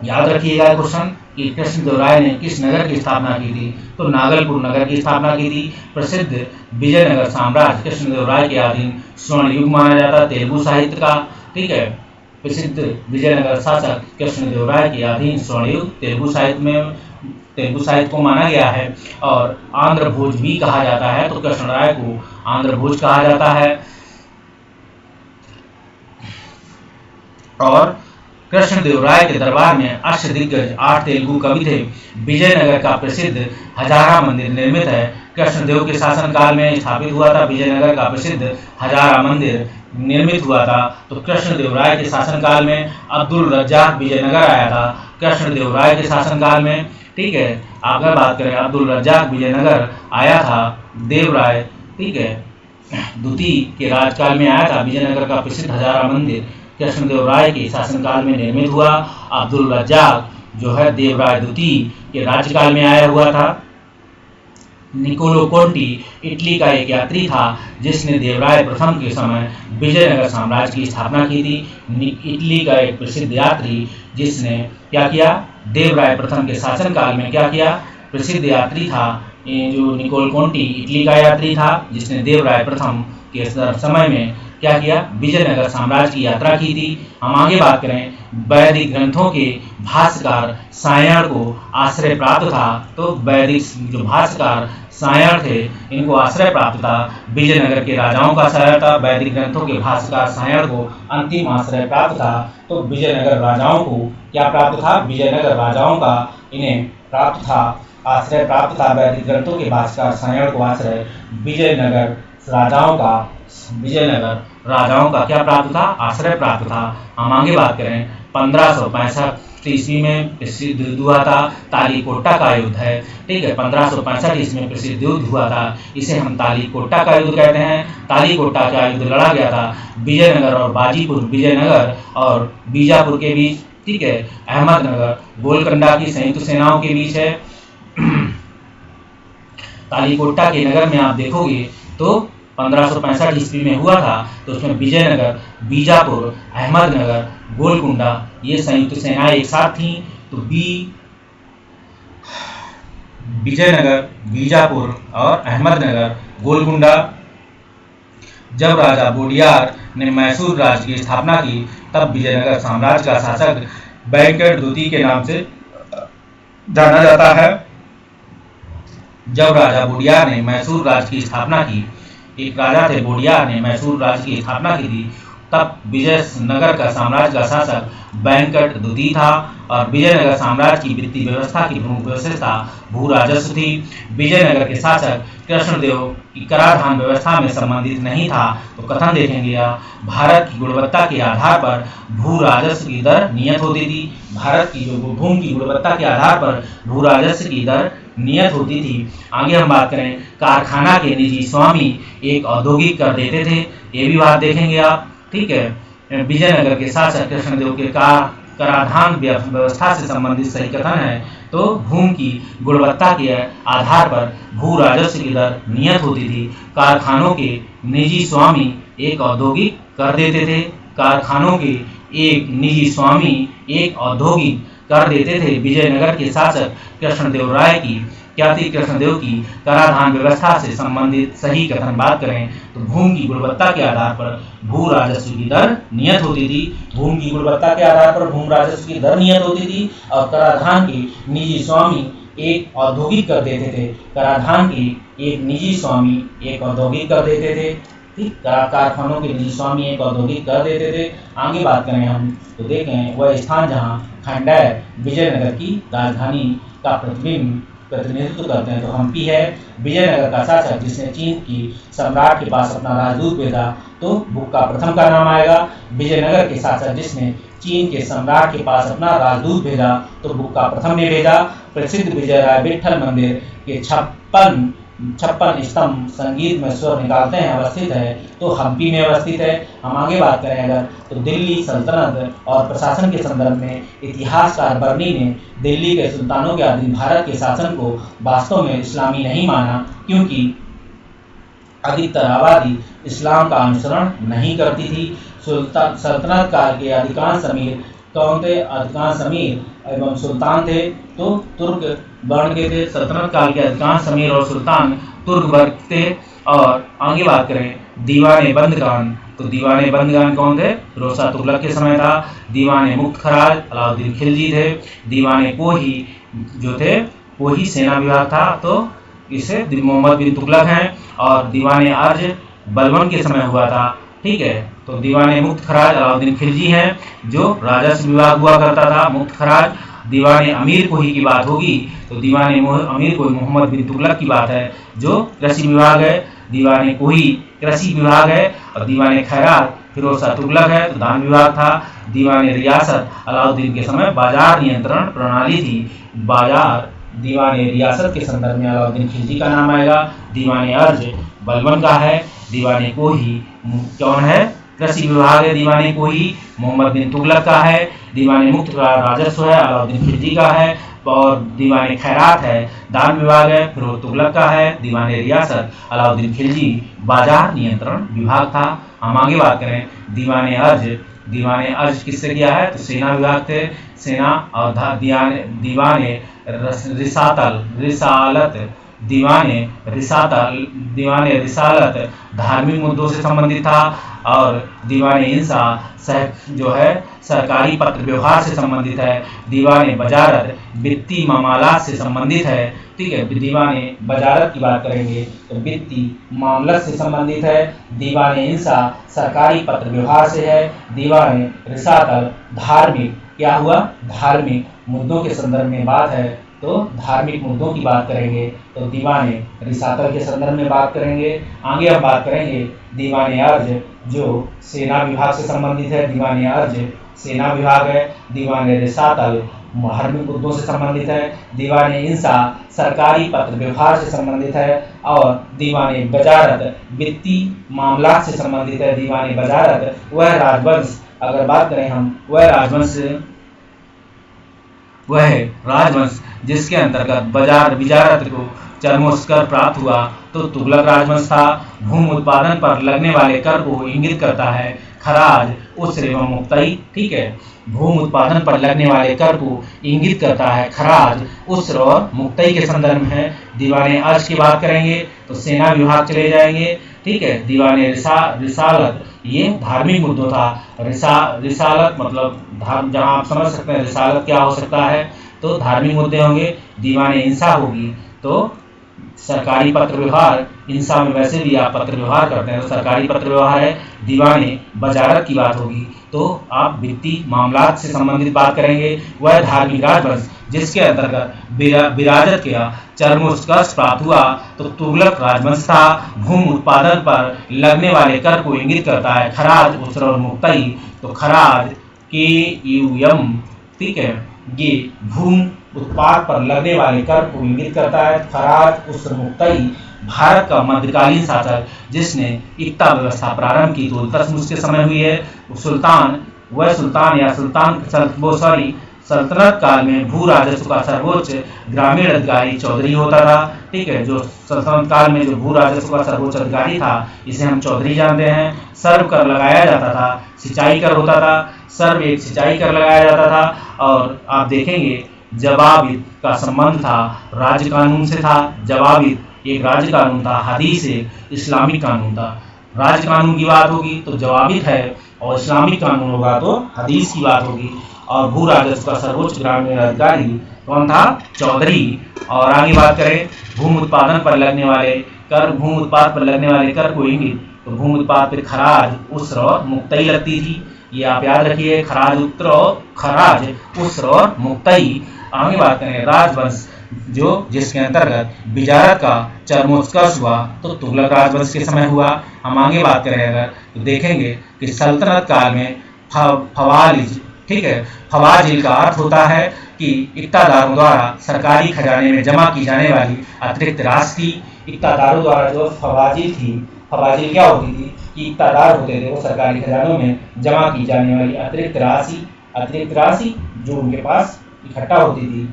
याद रखिएगा क्वेश्चन कि कृष्णदेव राय ने किस नगर की स्थापना की थी? तो नागलपुर नगर की स्थापना की थी। प्रसिद्ध विजयनगर साम्राज्य कृष्णदेव राय के अधीन स्वर्ण युग माना जाता है तेलुगु साहित्य का। ठीक है, प्रसिद्ध विजयनगर शासक कृष्णदेव राय के अधीन स्वर्ण युग तेलुगु साहित्य को माना गया है। और आंध्र भोज भी कहा जाता है, तो कृष्ण राय को आंध्र भोज कहा जाता है। और कृष्णदेव राय के दरबार में अष्टदिग्गज 8 तेलुगु कवि थे। विजयनगर का प्रसिद्ध हजारा मंदिर निर्मित है। कृष्णदेव के शासनकाल में स्थापित हुआ था। विजयनगर का प्रसिद्ध हजारा मंदिर निर्मित हुआ था। तो कृष्णदेव राय के शासनकाल में अब्दुल रज्जाक विजयनगर आया था। कृष्णदेव राय के शासनकाल में, ठीक है, अगर बात करें अब्दुल रज्जाक विजयनगर आया था। देवराय, ठीक है, द्वितीय के राजकाल में आया था। विजयनगर का प्रसिद्ध हजारा मंदिर कृष्णदेव राय के शासनकाल में निर्मित हुआ। अब्दुल रज्जाक जो है देवराय द्वितीय के राज्यकाल में आया हुआ था। निकोलो कोंटी इटली का एक यात्री था जिसने देवराय प्रथम के समय विजयनगर साम्राज्य की स्थापना की थी। इटली का एक प्रसिद्ध यात्री जिसने क्या किया, देवराय प्रथम के शासनकाल में क्या किया, प्रसिद्ध यात्री था जो निकोलो कोंटी इटली का यात्री था जिसने देवराय प्रथम के समय में क्या किया, विजयनगर साम्राज्य की यात्रा की थी। हम आगे बात करें, वैदिक ग्रंथों के भाष्यकार सायण को आश्रय प्राप्त था। तो वैदिक जो भाष्यकार सायण थे इनको आश्रय प्राप्त था। विजयनगर के राजाओं का आश्रय था। वैदिक ग्रंथों के भाष्यकार सायण को अंतिम आश्रय प्राप्त था। तो विजयनगर राजाओं को क्या प्राप्त था, विजयनगर राजाओं का इन्हें प्राप्त था, आश्रय प्राप्त था। वैदिक ग्रंथों के भाष्यकार सायण को आश्रय विजयनगर राजाओं का क्या प्राप्त था, आश्रय प्राप्त था। हम आगे बात करें, 1565 ईस्वी में प्रसिद्ध युद्ध हुआ था, तालीकोटा का युद्ध है, ठीक है। 1565 ईस्वी में प्रसिद्ध युद्ध हुआ था, इसे हम तालीकोटा का युद्ध कहते हैं। तालीकोटा का युद्ध लड़ा गया था विजयनगर और बाजीपुर, विजयनगर और बीजापुर के बीच, ठीक है। अहमदनगर गोलकोंडा की संयुक्त सेनाओं के बीच है। तालीकोटा के नगर में आप देखोगे तो 1565 ईस्वी में हुआ था। तो उसमें विजयनगर, बीजापुर, अहमदनगर, गोलकुंडा ये संयुक्त सेनाएं एक साथ थीं। तो विजयनगर, बीजापुर और अहमदनगर, गोलकुंडा। जब राजा वोडियार ने मैसूर राज्य की स्थापना की तब विजयनगर साम्राज्य का शासक वेंकट द्वितीय के नाम से जाना जाता है। जब राजा वोडियार ने मैसूर राज्य की स्थापना की, एक राजा थे वोडियार ने मैसूर राज्य की स्थापना की थी, तब विजयनगर का साम्राज्य का शासक वेंकट द्वितीय था। और विजयनगर साम्राज्य की वित्तीय व्यवस्था की प्रमुख विशेषता भू राजस्व थी। विजयनगर के शासक कृष्णदेव की कराधान व्यवस्था में संबंधित नहीं था। तो कथन देखेंगे आप, भारत की गुणवत्ता के आधार पर भू राजस्व की दर नियत होती थी। भारत की जो भूमि की गुणवत्ता के आधार पर भू राजस्व की दर नियत होती थी। आगे हम बात करें, कारखाना के निजी स्वामी एक औद्योगिक कर देते थे, ये भी बात देखेंगे आप, ठीक है। विजयनगर के शासक कृष्णदेव के कराधान व्यवस्था से संबंधित सही कथन है। तो भूमि की गुणवत्ता के आधार पर भू राजस्व की दर नियत होती थी। कारखानों के निजी स्वामी एक औद्योगिक कर देते थे। कारखानों के एक निजी स्वामी एक औद्योगिक कर देते थे। विजयनगर के शासक कृष्णदेव राय की क्या थी, कृष्णदेव की कराधान व्यवस्था से संबंधित सही कथन बात करें तो भूमि की गुणवत्ता के आधार पर भू राजस्व की दर नियत होती थी। भूमि की गुणवत्ता के आधार पर भू राजस्व की दर नियत होती थी। और कराधान के निजी स्वामी एक औद्योगिक कर देते थे। कराधान के एक निजी स्वामी एक औद्योगिक कर देते थे, ठीक। कारखानों के निजी स्वामी एक औद्योगिक कर देते थे। आगे बात करें हम तो देखें, वह स्थान जहाँ खंडैर विजयनगर की राजधानी का प्रतिनिधित्व करते हैं तो हम्पी है। विजयनगर का शासक जिसने चीन की सम्राट के पास अपना राजदूत भेजा तो बुक्का प्रथम का नाम आएगा। विजयनगर के शासक जिसने चीन के सम्राट के पास अपना राजदूत भेजा तो बुक्का प्रथम ने भेजा। प्रसिद्ध विजयराय विट्ठल मंदिर के 56 स्तंभ संगीत में स्वर निकालते हैं अवस्थित है तो हम्पी में अवस्थित है। हम आगे बात करें अगर तो दिल्ली सल्तनत और प्रशासन के संदर्भ में इतिहासकार बर्नी ने दिल्ली के सुल्तानों के अधीन भारत के शासन को वास्तव में इस्लामी नहीं माना, क्योंकि अधिकतर आबादी इस्लाम का अनुसरण नहीं करती थी। सल्तनत काल के अधिकांश अमीर कौन थे, अधिकांश अमीर एवं सुल्तान थे तो तुर्क वर्ण के थे। सल्तनत काल के अधिकांश अमीर और सुल्तान तुर्क वर्ग थे। और आगे बात करें दीवाने बंदगान तो दीवाने बंदगान कौन थे, रोसा तुगलक के समय था। दीवाने मुक्त खराज अलाउद्दीन खिलजी थे। दीवाने पोही जो थे, पोही सेना विभाग था तो इसे मोहम्मद बिन तुगलक हैं। और दीवाने अर्ज बलबन के समय हुआ था ठीक है। तो दीवाने मुक्त खराज अलाउद्दीन खिलजी हैं, जो राजस्व विभाग हुआ करता था, मुक्त खराज। दीवाने अमीर कोही की बात होगी तो दीवाने अमीर कोही मोहम्मद बिन तुगलक की बात है, जो कृषि विभाग है। दीवाने कोही कृषि विभाग है। और दीवाने खैरात फिरोज शाह तुगलक है, तो दान विभाग था। दीवाने रियासत अलाउद्दीन के समय बाजार नियंत्रण प्रणाली थी। बाजार दीवाने रियासत के संदर्भ में अलाउद्दीन खिलजी का नाम आएगा। दीवाने अर्ज बलबन का है। दीवाने कोही कौन है? कृषि विभाग है। दीवाने कोही मोहम्मद बिन तुगलक का है। दीवाने मुक्त राजस्व है, अलाउद्दीन खिलजी का है। और दीवाने खैरात है, दान विभाग है, फिरोज तुगलक का है। दीवाने रियासत अलाउद्दीन खिलजी बाजार नियंत्रण विभाग था। हम आगे बात करें दीवाने अर्ज। दीवाने अर्ज किससे किया है? तो सेना विभाग थे, सेना। और दीवाने रिसालत दीवाने रिसालत धार्मिक मुद्दों से संबंधित था। और दीवाने इंसा जो है सरकारी पत्र व्यवहार से संबंधित है। दीवाने बजारत वित्तीय मामलात से संबंधित है। ठीक है, दीवाने बजारत की बात करेंगे तो वित्तीय मामला से संबंधित है। दीवाने इंसा सरकारी पत्र व्यवहार से है। दीवाने रिसातल धार्मिक, क्या हुआ? धार्मिक मुद्दों के संदर्भ में बात है, तो धार्मिक मुद्दों की बात करेंगे तो दीवाने रिसातल के संदर्भ में बात करेंगे। आगे हम बात करेंगे दीवाने अर्ज, जो सेना विभाग से संबंधित है। दीवाने अर्ज सेना विभाग है। दीवाने रिसातल धार्मिक मुद्दों से संबंधित है। दीवाने इंसा सरकारी पत्र व्यवहार से संबंधित है। और दीवाने बजारत वित्तीय मामला से संबंधित है। दीवाने बजारत वह राजवंश, अगर बात करें हम वह राजवंश जिसके अंतर्गत बिजारत को चरमोत्कर्ष प्राप्त हुआ, तो तुगलक राजवंश था। भूमि उत्पादन पर लगने वाले कर को इंगित करता है। खराज उस्र एवं मुक्तई, ठीक है, भूमि उत्पादन पर लगने वाले कर को इंगित करता है। खराज उस्र और मुक्तई के संदर्भ में है। दीवाने अर्ज की बात करेंगे तो सेना विभाग चले जाएंगे। ठीक है, दीवाने रिसालत ये धार्मिक मुद्दों था। रिसालत मतलब जहां आप समझ सकते हैं रिसालत क्या हो सकता है, तो धार्मिक मुद्दे होंगे। दीवाने इंसा होगी तो सरकारी पत्र व्यवहार, इंसा में वैसे भी आप पत्र व्यवहार करते हैं तो सरकारी पत्र व्यवहार है। दीवाने बजारत की बात होगी तो आप वित्तीय मामलात से संबंधित बात करेंगे। वह धार्मिक राजवंश जिसके अंतर्गत विराजत का चरमोत्कर्ष प्राप्त हुआ, तो तुगलक राजवंश था। भूमि उत्पादन पर लगने वाले कर को इंगित करता है। खराज उस्र और मुक्तई, तो खराज KUM, ठीक है, ये भूमि उत्पाद पर लगने वाले कर को इंगित करता है। खराज उस्र मुक्तई भारत का मध्यकालीन शासक जिसने इक्ता व्यवस्था प्रारंभ की तो इल्तुतमिश के समय हुई है। सल्तनत काल में भू राजस्व का सर्वोच्च ग्रामीण अधिकारी चौधरी होता था। ठीक है, जो सल्तनत काल में जो भू राजस्व का सर्वोच्च अधिकारी था इसे हम चौधरी जानते हैं। सर्व कर लगाया जाता था, सिंचाई कर होता था। सर्व एक सिंचाई कर लगाया जाता था। और आप देखेंगे जवाबित का संबंध था राज्य कानून से था। जवाबित एक राज्य कानून था, हदीस एक इस्लामिक कानून था। राज्य कानून की बात होगी तो जवाबित है, और इस्लामिक कानून होगा तो हदीस की बात होगी। और भू राजस्व का सर्वोच्च ग्रामीण अधिकारी कौन था? चौधरी। और आगे बात करें भूमि उत्पादन पर लगने वाले कर, भूमि उत्पाद पर लगने वाले कर को इंगित, तो भूमि उत्पाद पर खराज उस्र और मुक्तई लगती थी। ये आप याद रखिए, खराज उस्र और मुक्तई। आगे बात करें राजवंश जिसके अंतर्गत बिजारत का चरमोत्कर्ष हुआ, तो तुगलक राजवंश के समय हुआ। हम आगे बात करें अगर तो देखेंगे कि सल्तनत काल में फवालिज, ठीक है, फवाजिल का अर्थ होता है कि इक्तादारों द्वारा सरकारी खजाने में जमा की जाने वाली अतिरिक्त राशि। इक्तादारों द्वारा जो फवाजिल थी, फवाजिल क्या होती थी कि इक्तादार होते थे वो सरकारी खजानों में जमा की जाने वाली अतिरिक्त राशि जो उनके पास इकट्ठा होती थी।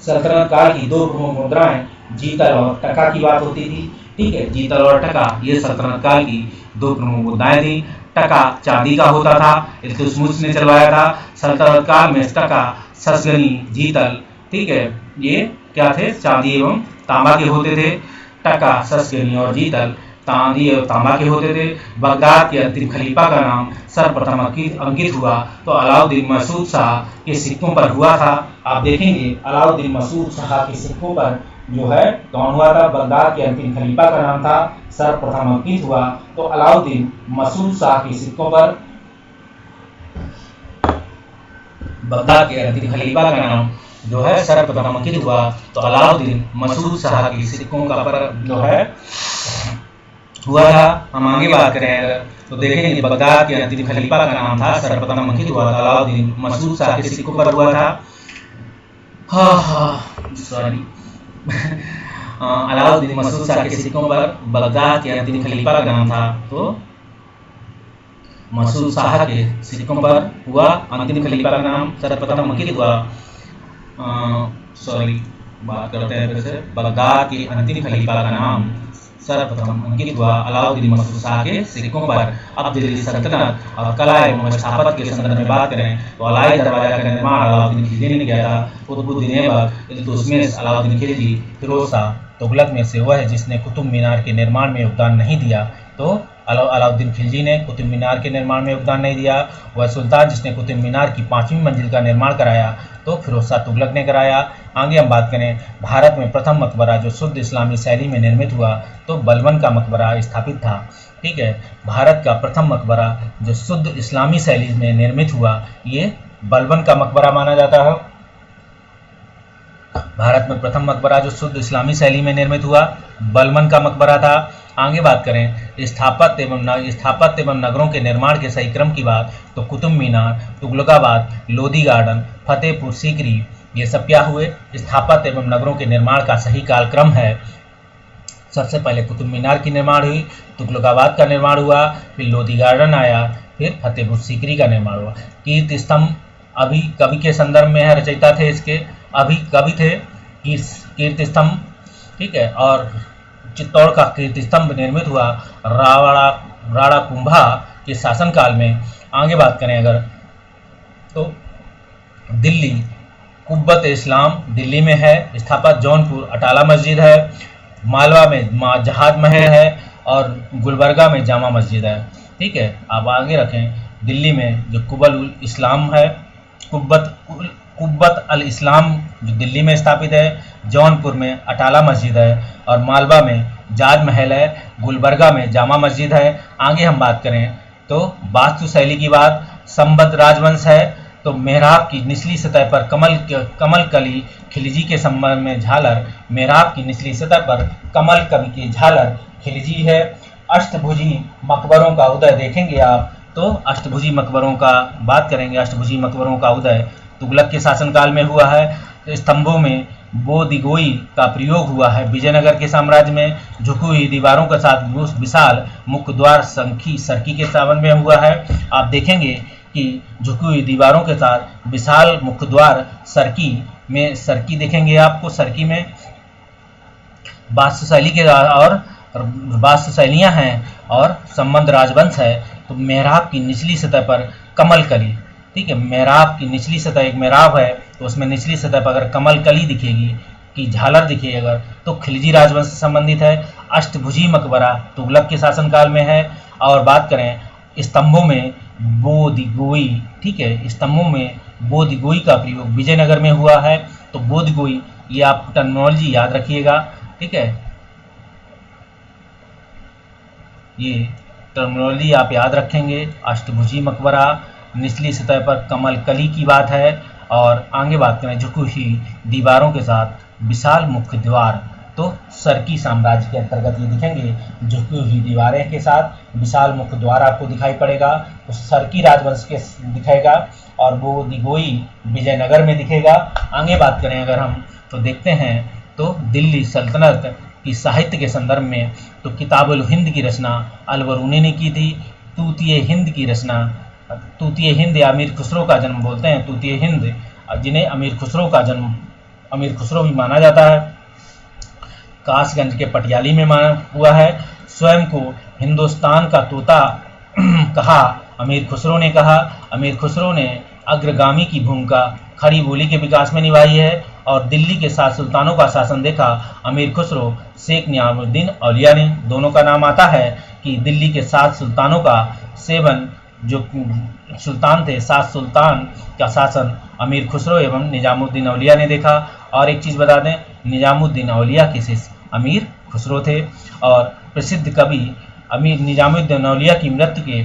सल्तनत काल की दो प्रमुख मुद्राएं जीतल और टका की बात होती थी। ठीक है, जीतल और टका ये सल्तनत काल की दो प्रमुख मुद्राएं थी। टका चांदी का होता था, इल्तुतमिश ने चलवाया था। सल्तनत काल में टका, ससगनी, जीतल, ठीक है, ये क्या थे? चांदी एवं तांबा के होते थे। टका, ससगनी और जीतल चांदी और तांबा के होते थे। बगदाद के अंतिम खलीफा का नाम सर्वप्रथम अंकित हुआ तो अलाउद्दीन मसूद शाह के सिक्कों पर हुआ था। आप देखेंगे अलाउद्दीन मसूद शाह के सिक्कों पर जो है कौन हुआ था? बगदाद के अंतिम खलीफा का नाम था, सर्वप्रथम अंकित हुआ तो अलाउद्दीन मसूद शाह के सिक्कों पर। बगदाद के अंतिम खलीफा का नाम जो है सर्वप्रथम अंकित हुआ तो अलाउद्दीन मसूद शाह के सिक्कों का पर जो है हुआ था। हम आगे बात करें अगर तो देखेंगे बगदाद के अंतिम खलीफा का नाम था, सर्वप्रथम अंकित हुआ था अलाउद्दीन मसूद शाह के सिक्कों पर हुआ था। सॉरी अलाउद्दीन मसूद शाह के सिक्कों पर बगदाद के अंतिम खलीफा का नाम था तो मसूद शाह के सिक्कों पर हुआ। अंतिम खलीफा का नाम सर्वप्रथम अंकित हुआ बात करते हैं फिर से। बगदाद के अंतिम खलीफा का नाम सर्वप्रथम अंकित हुआ अलाउद्दीन मसूद शाह के सिक्कों पर। अब दिल्ली सल्तनत और कला एवं स्थापत्य के संदर्भ में बात करें तो अलाई दरवाजा का निर्माण अलाउद्दीन खिलजी ने किया था। कुतुबुद्दीन ऐबक, इल्तुतमिश, अलाउद्दीन खिलजी, फिरोज शाह तुगलक में से वह है जिसने कुतुब मीनार के निर्माण में योगदान नहीं दिया। तो अलाउद्दीन खिलजी ने कुतुब मीनार के निर्माण में योगदान नहीं दिया। वह सुल्तान जिसने कुतुब मीनार की 5वीं मंजिल का निर्माण कराया तो फिरोज शाह तुगलक ने कराया। आगे हम बात करें भारत में प्रथम मकबरा जो शुद्ध इस्लामी शैली में निर्मित हुआ तो बलबन का मकबरा स्थापित था। ठीक है, भारत का प्रथम मकबरा जो शुद्ध इस्लामी शैली में निर्मित हुआ ये बलबन का मकबरा माना जाता है। भारत में प्रथम मकबरा जो शुद्ध इस्लामी शैली में निर्मित हुआ बलबन का मकबरा था। आगे बात करें स्थापत्य एवं नगरों के निर्माण के सही क्रम की बात तो कुतुब मीनार, तुगलकाबाद, लोधी गार्डन, फतेहपुर सीकरी ये सब क्या हुए? स्थापत्य एवं नगरों के निर्माण का सही कालक्रम है। सबसे पहले कुतुब मीनार की निर्माण हुई, तुगलकाबाद का निर्माण हुआ, फिर लोधी गार्डन आया, फिर फतेहपुर सीकरी का निर्माण हुआ। कीर्ति स्तंभ अभी कवि के संदर्भ में है, रचयिता थे इसके अभी कवि थे कीर्ति स्तंभ। ठीक है, और चित्तौड़ का कीर्ति स्तंभ निर्मित हुआ राणा कुंभा के शासनकाल में। आगे बात करें अगर तो दिल्ली कुब्बत इस्लाम दिल्ली में है, स्थापत जौनपुर अटाला मस्जिद है, मालवा में जहाज महल है और गुलबर्गा में जामा मस्जिद है। ठीक है, आप आगे रखें दिल्ली में जो कुब्बत अल इस्लाम जो दिल्ली में स्थापित है, जौनपुर में अटाला मस्जिद है और मालवा में जाज महल है, गुलबर्गा में जामा मस्जिद है। आगे हम बात करें तो वास्तु शैली की बात, संबद्ध राजवंश है तो मेहराब की निचली सतह पर कमल कली खिलजी के संबंध में झालर, मेहराब की निचली सतह पर कमल कली की झालर खिलजी है। अष्टभुजी मकबरों का उदय देखेंगे आप तो अष्टभुजी मकबरों का बात करेंगे। अष्टभुजी मकबरों का उदय तुगलक के शासनकाल में हुआ है। स्तंभों में बोदिगोई का प्रयोग हुआ है। विजयनगर के साम्राज्य में झुकी हुई दीवारों के साथ विशाल मुख्य द्वार सरकी के सावन में हुआ है। आप देखेंगे कि झुकी हुई दीवारों के साथ विशाल मुख्य द्वार सरकी देखेंगे आपको। सरकी में वास्तुशैली के और वास्तुशैलियाँ हैं और संबंध राजवंश है तो मेहराब की निचली सतह पर कमल कली। ठीक है, मेहराब की निचली सतह एक मेहराब है तो उसमें निचली सतह पर अगर कमल कली दिखेगी कि झालर दिखेगी अगर तो खिलजी राजवंश से संबंधित है। अष्टभुजी मकबरा तुगलक के शासनकाल में है। और बात करें स्तंभों में बोदिगोई, ठीक है, स्तंभों में बोदिगोई का प्रयोग विजयनगर में हुआ है तो बोदिगोई ये आप टर्मिनोलॉजी याद रखिएगा। ठीक है, ये टर्मिनोलॉजी आप याद रखेंगे। अष्टभुजी मकबरा, निचली सतह पर कमल कली की बात है। और आगे बात करें झुकी हुई दीवारों के साथ विशाल मुख्य द्वार तो सरकी साम्राज्य के अंतर्गत ये दिखेंगे। झुकी हुई दीवारें के साथ विशाल मुख्य द्वार आपको दिखाई पड़ेगा तो सरकी राजवंश के दिखेगा और वो दिगोई विजयनगर में दिखेगा। आगे बात करें अगर हम तो देखते हैं तो दिल्ली सल्तनत की साहित्य के संदर्भ में तो किताबुल हिंद की रचना अलबरूनी ने की थी। तूतिए हिंद की रचना, तूतिए हिंद या अमीर खुसरो का जन्म बोलते हैं, तूतिए हिंद जिन्हें अमीर खुसरो भी माना जाता है, कासगंज के पटियाली में माना हुआ है। स्वयं को हिंदुस्तान का तोता कहा अमीर खुसरो ने कहा। अमीर खुसरो ने अग्रगामी की भूमिका खड़ी बोली के विकास में निभाई है और दिल्ली के 7 सुल्तानों का शासन देखा। अमीर खुसरो, शेख नियामुद्दीन औलिया ने दोनों का नाम आता है कि दिल्ली के 7 सुल्तानों का सेवन जो सुल्तान थे, 7 सुल्तान का शासन अमीर खुसरो एवं निजामुद्दीन औलिया ने देखा। और एक चीज़ बता दें, निजामुद्दीन औलिया के शिष्य अमीर खुसरो थे। और प्रसिद्ध कवि अमीर निजामुद्दीन औलिया की मृत्यु के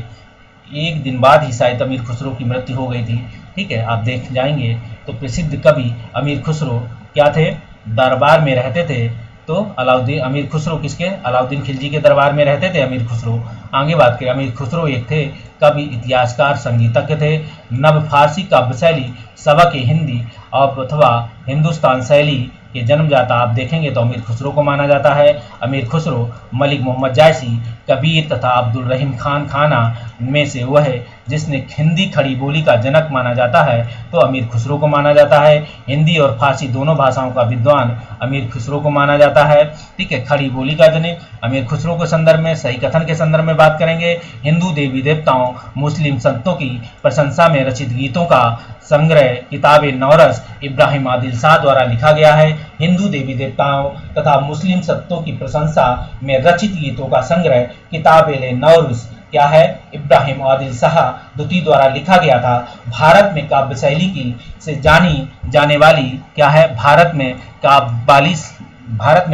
एक दिन बाद ही शायद अमीर खुसरो की मृत्यु हो गई थी। ठीक है, आप देख जाएंगे तो प्रसिद्ध कवि अमीर खुसरो क्या थे, दरबार में रहते थे। तो अलाउद्दीन अमीर खुसरो किसके, अलाउद्दीन खिलजी के दरबार में रहते थे अमीर खुसरो। आगे बात करें, अमीर खुसरो एक थे कवि, इतिहासकार, संगीतज्ञ थे। नव फारसी काव्य शैली सबक हिंदी अथवा हिंदुस्तान शैली के जन्मदाता आप देखेंगे तो अमीर खुसरो को माना जाता है। अमीर खुसरो मलिक मोहम्मद जायसी, कबीर तथा अब्दुल रहीम खान खाना में से वह है जिसने हिंदी खड़ी बोली का जनक माना जाता है, तो अमीर खुसरो को माना जाता है। हिंदी और फारसी दोनों भाषाओं का विद्वान अमीर खुसरो को माना जाता है। ठीक है, खड़ी बोली का जनक अमीर खुसरो के संदर्भ में, सही कथन के संदर्भ में बात करेंगे। हिंदू देवी देवताओं, मुस्लिम संतों की प्रशंसा में रचित गीतों का संग्रह किताब नौरस इब्राहिम आदिल शाह द्वारा लिखा गया है। हिंदू देवी देवताओं तथा मुस्लिम संतों की प्रशंसा में रचित गीतों का संग्रह किताब नौरस क्या है, इब्राहिम आदिल शाह द्वितीय द्वारा लिखा गया था। भारत में काव्य शैली की से जानी जाने वाली क्या है, भारत में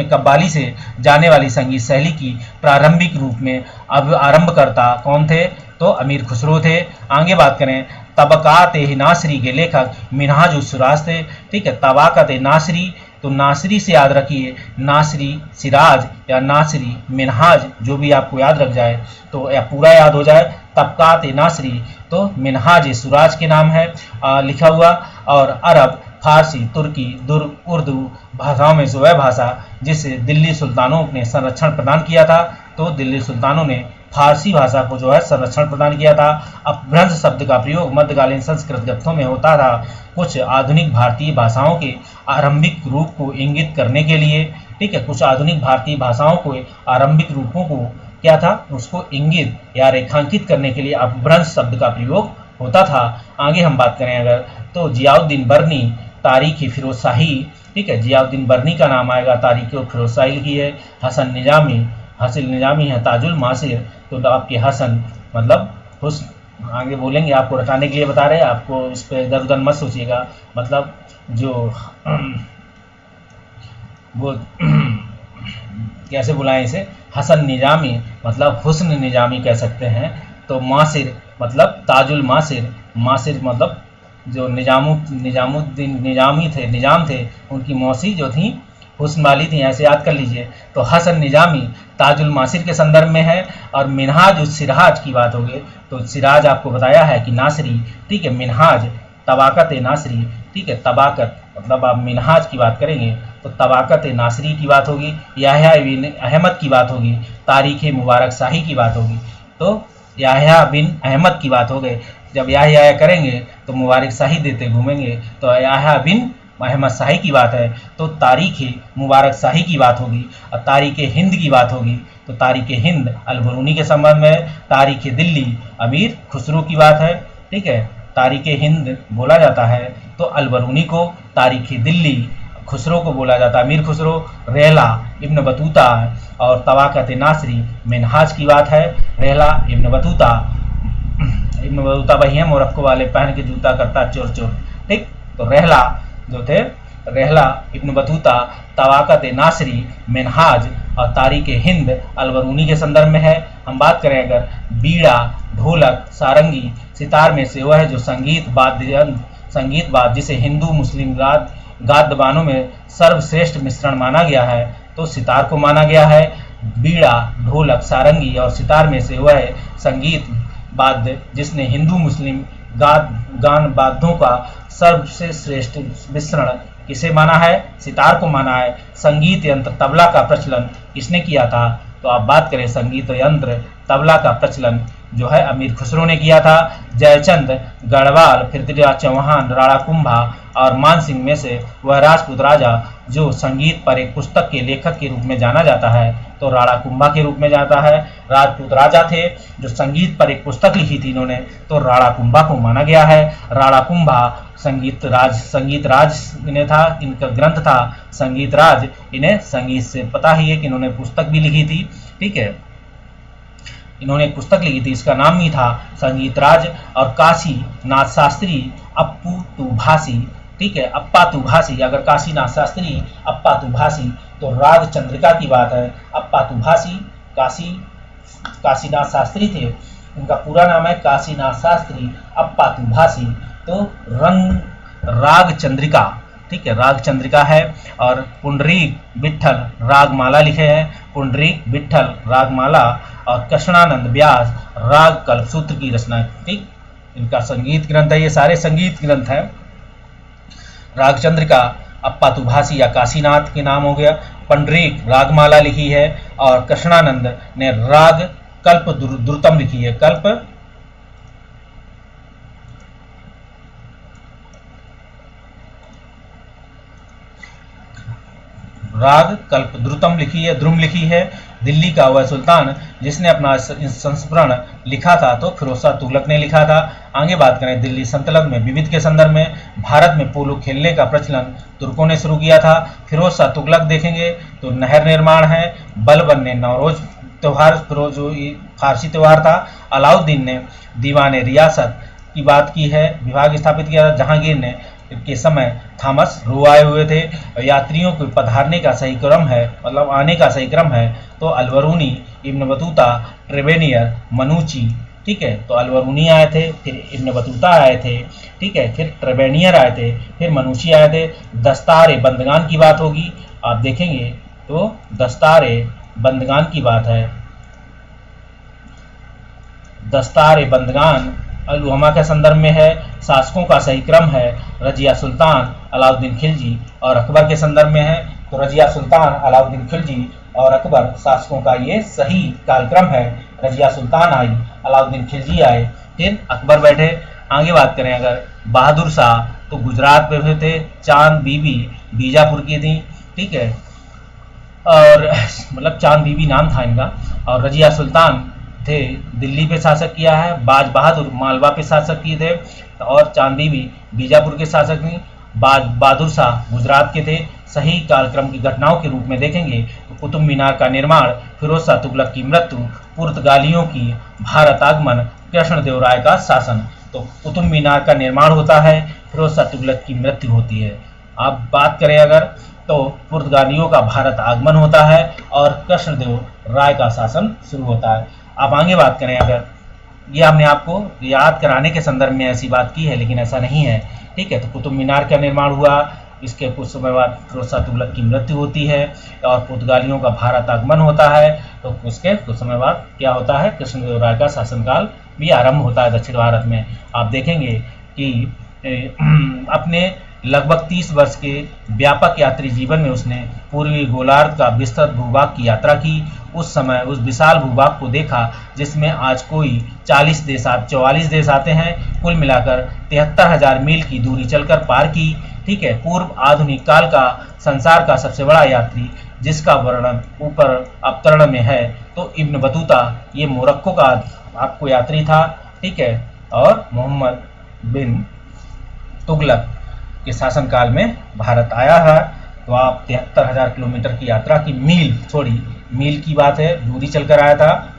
कव्वाली से जाने वाली संगीत शैली की प्रारंभिक रूप में अब आरंभकर्ता कौन थे, तो अमीर खुसरो थे। आगे बात करें, तबकात नासरी के लेखक मिनहाज उस सिराज थे। ठीक है, तबकात नासरी, तो नासरी से याद रखिए, नासरी सिराज या नासरी मिनहाज, जो भी आपको याद रख जाए तो या पूरा याद हो जाए, तबकात नासरी तो मिनहाज सुराज के नाम है लिखा हुआ। और अरब, फारसी, तुर्की, उर्दू भाषाओं में से वह भाषा जिसे दिल्ली सुल्तानों ने संरक्षण प्रदान किया था, तो दिल्ली सुल्तानों ने फारसी भाषा को जो है संरक्षण प्रदान किया था। अपभ्रंश शब्द का प्रयोग मध्यकालीन संस्कृत ग्रंथों में होता था, कुछ आधुनिक भारतीय भाषाओं के आरंभिक रूप को इंगित करने के लिए। ठीक है, कुछ आधुनिक भारतीय भाषाओं को आरंभिक रूपों को क्या था, उसको इंगित या रेखांकित करने के लिए अपभ्रंश शब्द का प्रयोग होता था। आगे हम बात करें अगर, तो जियाउद्दीन बर्नी, तारीख फिरोजशाही। ठीक है, जियाउद्दीन बर्नी का नाम आएगा, तारीख फिरोजशाही की है। हसन निजामी है ताजुल मासिर, तो आपके हसन मतलब हुस्न, आगे बोलेंगे आपको रटाने के लिए बता रहे हैं, आपको इस पर इधर उधर मत सोचिएगा। मतलब जो वो कैसे बुलाएं इसे, हसन निजामी मतलब हुस्न निजामी कह सकते हैं। तो मासिर मतलब ताजुल मासिर, मासिर मतलब जो निजाम थे, उनकी मौसी जो थी हुस्न वाली थी, ऐसे याद कर लीजिए। तो हसन निजामी ताजुल मासिर के संदर्भ में है। और मिनहाज उस सिराज की बात होगी, तो सिराज आपको बताया है कि नासरी। ठीक है, मिनहाज तबाकत नासरी। ठीक है, तबाकत मतलब आप मिनहाज की बात करेंगे तो तबाकत नासरी की बात होगी, याह्या बिन अहमद की बात होगी, तारीख मुबारक शाही की बात होगी। तो याह्या बिन अहमद की बात हो गई, जब याह्या करेंगे तो मुबारक शाही देते घूमेंगे, तो याह्या बिन अहमद शाही की बात है, तो तारीख मुबारक शाही की बात होगी। और तारीख हिंद की बात होगी, तो तारीख हिंद अलबरूनी के संबंध में। तारीख दिल्ली अमीर खुसरो की बात है। ठीक है, तारीख हिंद बोला जाता है तो अलबरूनी को, तारीख दिल्ली खुसरो को बोला जाता है अमीर खुसरो। रेहला इब्न बतूता और तबाकत नासरी मिनहाज की बात है। रेहला इब्न बतूता वही है मोरक्को वाले पहन के जूता करता चोर चोर। ठीक, तो रेहला जो थे, रेहला इब्न बतूता, तबाकत नासरी मिनहाज और तारीख हिंद अलबरूनी के संदर्भ में है। हम बात करें अगर बीड़ा, ढोलक, सारंगी, सितार में से वह है जो संगीत वाद्य जिसे हिंदू मुस्लिम वाद्यवाद्यों में सर्वश्रेष्ठ मिश्रण माना गया है, तो सितार को माना गया है। बीड़ा, ढोलक, सारंगी और सितार में से वह है संगीत वाद्य जिसने हिंदू मुस्लिम गान वाद्यों का सबसे श्रेष्ठ मिश्रण किसे माना है, सितार को माना है। संगीत यंत्र तबला का प्रचलन किसने किया था, तो आप बात करें संगीत यंत्र तबला का प्रचलन जो है अमीर खुसरो ने किया था। जयचंद गढ़वाल, पृथ्वीराज चौहान, राणा कुंभा और मानसिंह में से वह राजपूत राजा जो संगीत पर एक पुस्तक के लेखक के रूप में जाना जाता है, तो राणा कुंभा के रूप में जाता है। राजपूत राजा थे जो संगीत पर एक पुस्तक लिखी थी इन्होंने, तो राणा कुंभा को माना गया है। राणा कुंभा संगीत राज इन्हें था, इनका ग्रंथ था संगीत राज। इन्हें संगीत से पता ही है कि इन्होंने पुस्तक भी लिखी थी। ठीक है, इन्होंने एक पुस्तक लिखी थी, इसका नाम ही था संगीत राज। और काशी नाथ शास्त्री अप्पू तू भासी, ठीक है, अप्पा तू भासी। अगर काशीनाथ शास्त्री अप्पा तू भासी तो राग चंद्रिका की बात है। अप्पा तू भासी काशीनाथ शास्त्री थे, उनका पूरा नाम है काशीनाथ शास्त्री अप्पा तू भासी। तो राग चंद्रिका, ठीक है, राग चंद्रिका है। और पुंडरीक विट्ठल रागमाला लिखे हैं, पुंडरीक विट्ठल रागमाला। और कृष्णानंद व्यास राग कल्पसूत्र की रचना, ठीक, इनका संगीत ग्रंथ है, ये सारे संगीत ग्रंथ हैं। राग चंद्रिका अप्पा तू भासी या काशीनाथ के नाम हो गया, पुंडरीक रागमाला लिखी है, और कृष्णानंद ने राग कल्प द्रुतम लिखी है, राग कल्प द्रुतम लिखी है, द्रुम लिखी है। दिल्ली का वह सुल्तान जिसने अपना संस्मरण लिखा था तो फिरोज शाह तुगलक ने लिखा था। आगे बात करें दिल्ली सल्तनत में विविध के संदर्भ में, भारत में पोलो खेलने का प्रचलन तुर्कों ने शुरू किया था। फिरोज शाह तुगलक देखेंगे तो नहर निर्माण है। बलबन ने नौरोज त्यौहार, फिरोज फारसी त्यौहार था। अलाउद्दीन ने दीवाने रियासत की बात की है, विभाग स्थापित किया था। जहांगीर ने के समय थॉमस रो आए हुए थे। यात्रियों को पधारने का सही क्रम है, मतलब आने का सही क्रम है तो अलवरूनी, इब्न बतूता, ट्रेवेनियर, मनुची, ठीक है, तो अलवरूनी आए थे, फिर इब्न बतूता आए थे, ठीक है, फिर ट्रेवेनियर आए थे, फिर मनुची आए थे। दस्तार बंदगान की बात होगी, आप देखेंगे तो दस्तार बंदगान की बात है। दस्तार बंदगान अलुहमा के संदर्भ में है। शासकों का सही क्रम है रजिया सुल्तान, अलाउद्दीन खिलजी और अकबर के संदर्भ में है। तो रजिया सुल्तान, अलाउद्दीन खिलजी और अकबर शासकों का ये सही कालक्रम है। रजिया सुल्तान आई, अलाउद्दीन खिलजी आए, फिर अकबर बैठे। आगे बात करें अगर बहादुर शाह तो गुजरात पे हुए थे, चांद बीबी बीजापुर की थी, ठीक है, और मतलब चांद बीबी नाम था इनका। और रजिया सुल्तान थे दिल्ली पे शासक किया है। बाज बहादुर मालवा पे शासक किए थे और चांद बीबी बीजापुर के शासक थी। बहादुर शाह गुजरात के थे। सही कालक्रम की घटनाओं के रूप में देखेंगे तो कुतुब मीनार का निर्माण, फिरोज शाह तुगलक की मृत्यु, पुर्तगालियों की भारत आगमन, कृष्णदेव राय का शासन। तो कुतुब मीनार का निर्माण होता है, फिरोज शाह तुगलक की मृत्यु होती है। आप बात करें अगर तो पुर्तगालियों का भारत आगमन होता है और कृष्णदेव राय का शासन शुरू होता है। आप आगे बात करें अगर, ये हमने आपको याद कराने के संदर्भ में ऐसी बात की है, लेकिन ऐसा नहीं है, ठीक है। तो कुतुब मीनार का निर्माण हुआ, इसके कुछ समय बाद फिरोज शाह तुगलक की मृत्यु होती है और पुर्तगालियों का भारत आगमन होता है। तो उसके कुछ समय बाद क्या होता है, कृष्णदेव राय का शासनकाल भी आरंभ होता है दक्षिण भारत में। आप देखेंगे कि अपने लगभग 30 वर्ष के व्यापक यात्री जीवन में उसने पूर्वी गोलार्ध का विस्तृत भूभाग की यात्रा की। उस समय उस विशाल भूभाग को देखा जिसमें आज कोई 44 देश आते हैं। कुल मिलाकर 73,000 मील की दूरी चलकर पार की, ठीक है। पूर्व आधुनिक काल का संसार का सबसे बड़ा यात्री जिसका वर्णन ऊपर अवतरण में है तो इब्न बतूता, ये मोरक्को का आपको यात्री था, ठीक है। और मोहम्मद बिन तुगलक के शासनकाल में भारत आया है। तो आप 73,000 किलोमीटर की यात्रा की, मील की बात है, दूरी चलकर आया था।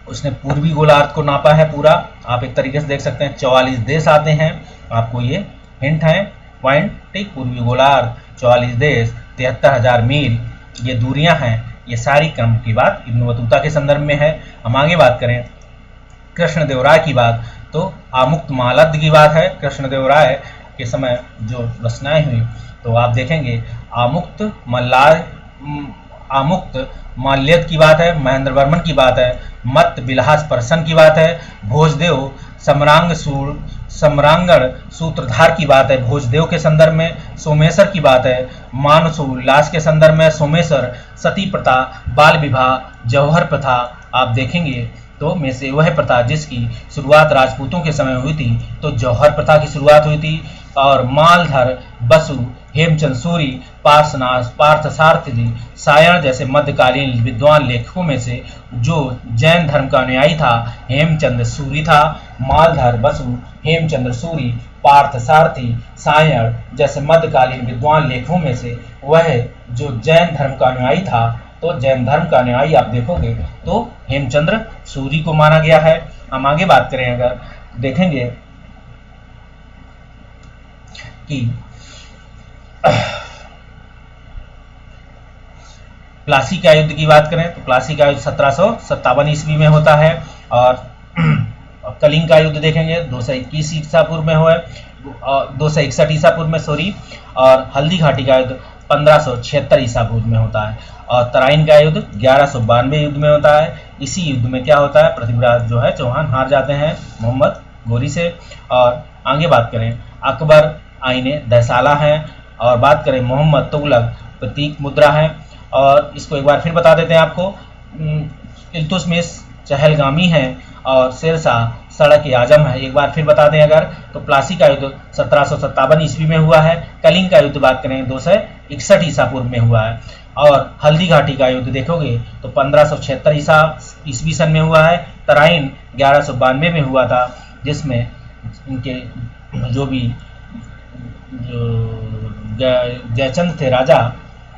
उसने पूर्वी गोलार्ध को नापा है पूरा। आप एक तरीके से देख सकते हैं 44 देश आते हैं, आपको ये हिंट है पॉइंट, ठीक। पूर्वी गोलार्ध, 44 देश, 73,000 मील, ये दूरियां हैं। ये सारी क्रम की बात इब्न बतूता के संदर्भ में है। हम आगे बात करें कृष्णदेव राय की बात तो आमुक्त मालद की बात है। कृष्णदेव राय के समय जो रचनाएं हुई तो आप देखेंगे आमुक्त माल्यद की बात है, महेंद्र वर्मन की बात है, मत बिलास परसन की बात है, भोजदेव सम्रांगण सूत्रधार की बात है भोजदेव के संदर्भ में, सोमेश्वर की बात है, मानस उल्लास के संदर्भ में सोमेश्वर, सती प्रथा, बाल विवाह, जौहर प्रथा आप देखेंगे तो में से वह प्रथा जिसकी शुरुआत राजपूतों के समय हुई थी तो जौहर प्रथा की शुरुआत हुई थी। और मालधर, बसु, हेमचंद सूरी, पार्शनाथ, पार्थसारथी, सायण जैसे मध्यकालीन विद्वान लेखकों में से जो जैन धर्म का अनुयायी था हेमचंद सूरी था। मालधर, बसु, हेमचंद्र सूरी, पार्थसारथी, सायण जैसे मध्यकालीन विद्वान लेखकों में से वह जो जैन धर्म का अनुयायी था तो जैन धर्म का अनुयायी आप देखोगे तो हेमचंद्र सूरी को माना गया है। हम आगे बात करें, अगर देखेंगे कि प्लासी का युद्ध की बात करें तो प्लासी का युद्ध 1757 ईस्वी में होता है। और कलिंग का युद्ध देखेंगे 221 ईसा पूर्व में हुआ है, 261 ईसा पूर्व में सॉरी। और हल्दी घाटी का युद्ध 1576 ईसा पूर्व में होता है। और तराइन का युद्ध 1192 युद्ध में होता है। इसी युद्ध में क्या होता है, पृथ्वीराज जो है चौहान हार जाते हैं मोहम्मद गोरी से। और आगे बात करें, अकबर आईने दहसाला है। और बात करें मोहम्मद तुगलक प्रतीक मुद्रा है। और इसको एक बार फिर बता देते हैं आपको, इल्तुतमिश चहलगामी है और शेरशाह सड़क आजम है। एक बार फिर बता दें अगर, तो प्लासी का युद्ध 1757 ईस्वी में हुआ है। कलिंग का युद्ध बात करें 261 ईसा पूर्व में हुआ है। और हल्दी घाटी का युद्ध देखोगे तो 1576 ईस्वी सन में हुआ है। तराइन 1192 में हुआ था, जिसमें इनके जो भी जयचंद थे राजा,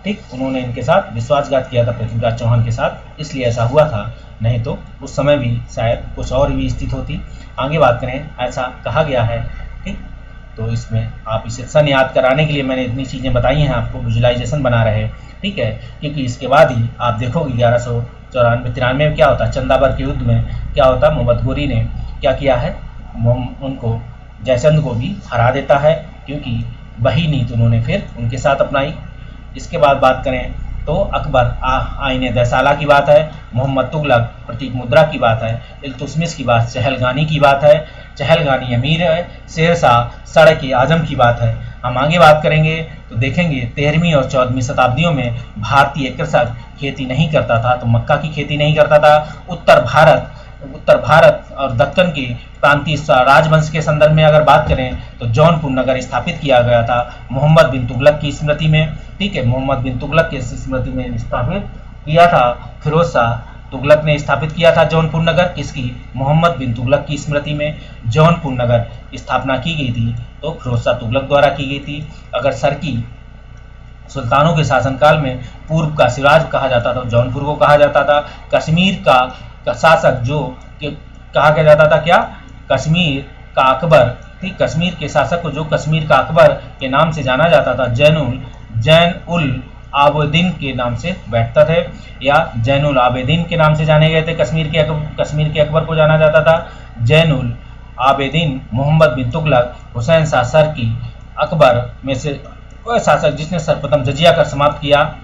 ठीक, उन्होंने इनके साथ विश्वासघात किया था पृथ्वीराज चौहान के साथ, इसलिए ऐसा हुआ था। नहीं तो उस समय भी शायद कुछ और भी स्थिति होती। आगे बात करें, ऐसा कहा गया है, ठीक। तो इसमें आप इसे सन याद कराने के लिए मैंने इतनी चीज़ें बताई हैं, आपको विजुलाइजेशन बना रहे, ठीक है। क्योंकि इसके बाद ही आप देखोगे 1194-93 में क्या होता है, चंदाबर के युद्ध में क्या होता है, मोहम्मद गोरी ने क्या किया है, उनको जयचंद को भी हरा देता है, क्योंकि वही नीति उन्होंने फिर उनके साथ अपनाई। इसके बाद बात करें तो अकबर आईने दहसाला की बात है, मोहम्मद तुगलक प्रतीक मुद्रा की बात है, इल्तुतमिश की बात चहलगानी की बात है, चहलगानी अमीर है, शेरशाह सड़क आजम की बात है। हम आगे बात करेंगे तो देखेंगे 13वीं और 14वीं शताब्दियों में भारतीय कृषक खेती नहीं करता था, तो मक्का की खेती नहीं करता था। उत्तर भारत और दक्कन के प्रांतीय राजवंश के संदर्भ में अगर बात करें तो जौनपुर नगर स्थापित किया गया था मोहम्मद बिन तुगलक की स्मृति में, ठीक है। मोहम्मद बिन तुगलक की स्मृति में स्थापित किया था, फिरोज शाह तुगलक ने स्थापित किया था जौनपुर नगर, किसकी, मोहम्मद बिन तुगलक की स्मृति में जौनपुर नगर स्थापना की गई थी, तो फिरोज शाह तुगलक द्वारा की गई थी। अगर सरकी सुल्तानों के शासनकाल में पूर्व का सिराज कहा जाता था, जौनपुर को कहा जाता था। कश्मीर का शासक जो कहा गया जाता था, क्या, कश्मीर का अकबर, ठीक, कश्मीर के शासक को जो कश्मीर का अकबर के नाम से जाना जाता था, जैन उल आबेदीन के नाम से बैठता थे, या जैनुल आबेदीन के नाम से जाने गए थे। कश्मीर के अकबर को जाना जाता था जैनुल आबेदीन। मोहम्मद बिन तुगलक हुसैन शाह सरकी अकबर में से वह शासक जिसने सर्वप्रथम जजिया कर समाप्त किया।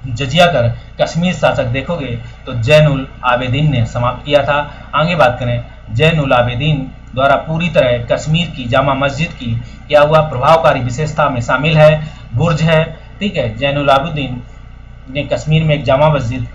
जजिया कर कश्मीर शासक देखोगे तो जैनुल आबेदीन ने समाप्त किया था। आगे बात करें, जैनुल आबेदीन द्वारा पूरी तरह कश्मीर की जामा मस्जिद की क्या हुआ, प्रभावकारी विशेषता में शामिल है, बुर्ज है, ठीक है। जैनुल आबेदीन ने कश्मीर में एक जामा मस्जिद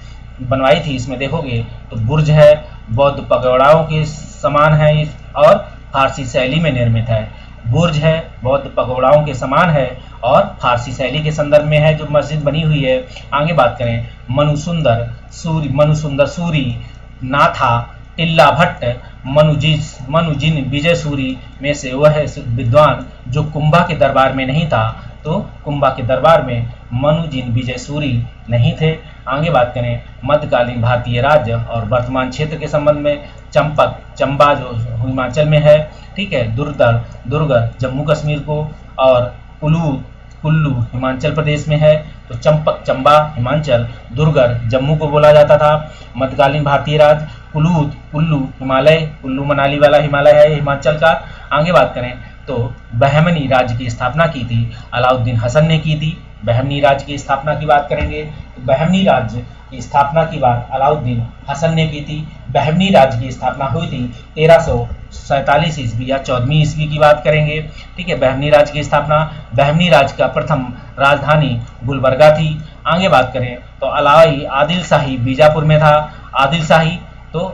बनवाई थी, इसमें देखोगे तो बुर्ज है, बौद्ध पगोड़ाओं के समान है और फारसी शैली में निर्मित है। बुर्ज है, बौद्ध पगोड़ाओं के समान है और फारसी शैली के संदर्भ में है जो मस्जिद बनी हुई है। आगे बात करें, मनुसुंदर सूरी, नाथा, टिल्ला भट्ट, मनुजिन विजय सूरी में से वह विद्वान जो कुंभा के दरबार में नहीं था, तो कुंभा के दरबार में मनुजिन विजय सूरी नहीं थे। आगे बात करें, मध्यकालीन भारतीय राज्य और वर्तमान क्षेत्र के संबंध में, चंबा जो हिमाचल में है, ठीक है, दुर्गर जम्मू कश्मीर को, और कुल्लू हिमाचल प्रदेश में है, तो चंबा हिमाचल, दुर्गर जम्मू को बोला जाता था। मध्यकालीन भारतीय राज्य कुल्लू हिमालय, कुल्लू मनाली वाला हिमालय है हिमाचल का। आगे बात करें तो बहमनी राज्य की स्थापना की थी अलाउद्दीन हसन ने की थी। बहमनी राज्य की स्थापना की बात करेंगे तो बहमनी राज्य की स्थापना की बात अलाउद्दीन हसन ने की थी। बहमनी राज्य की स्थापना हुई थी 1347 ईस्वी या 14वीं ईस्वी की बात करेंगे, ठीक है। बहमनी राज्य की स्थापना, बहमनी राज्य का प्रथम राजधानी गुलबर्गा थी। आगे बात करें तो अलाई आदिल शाही बीजापुर में था। आदिल शाही तो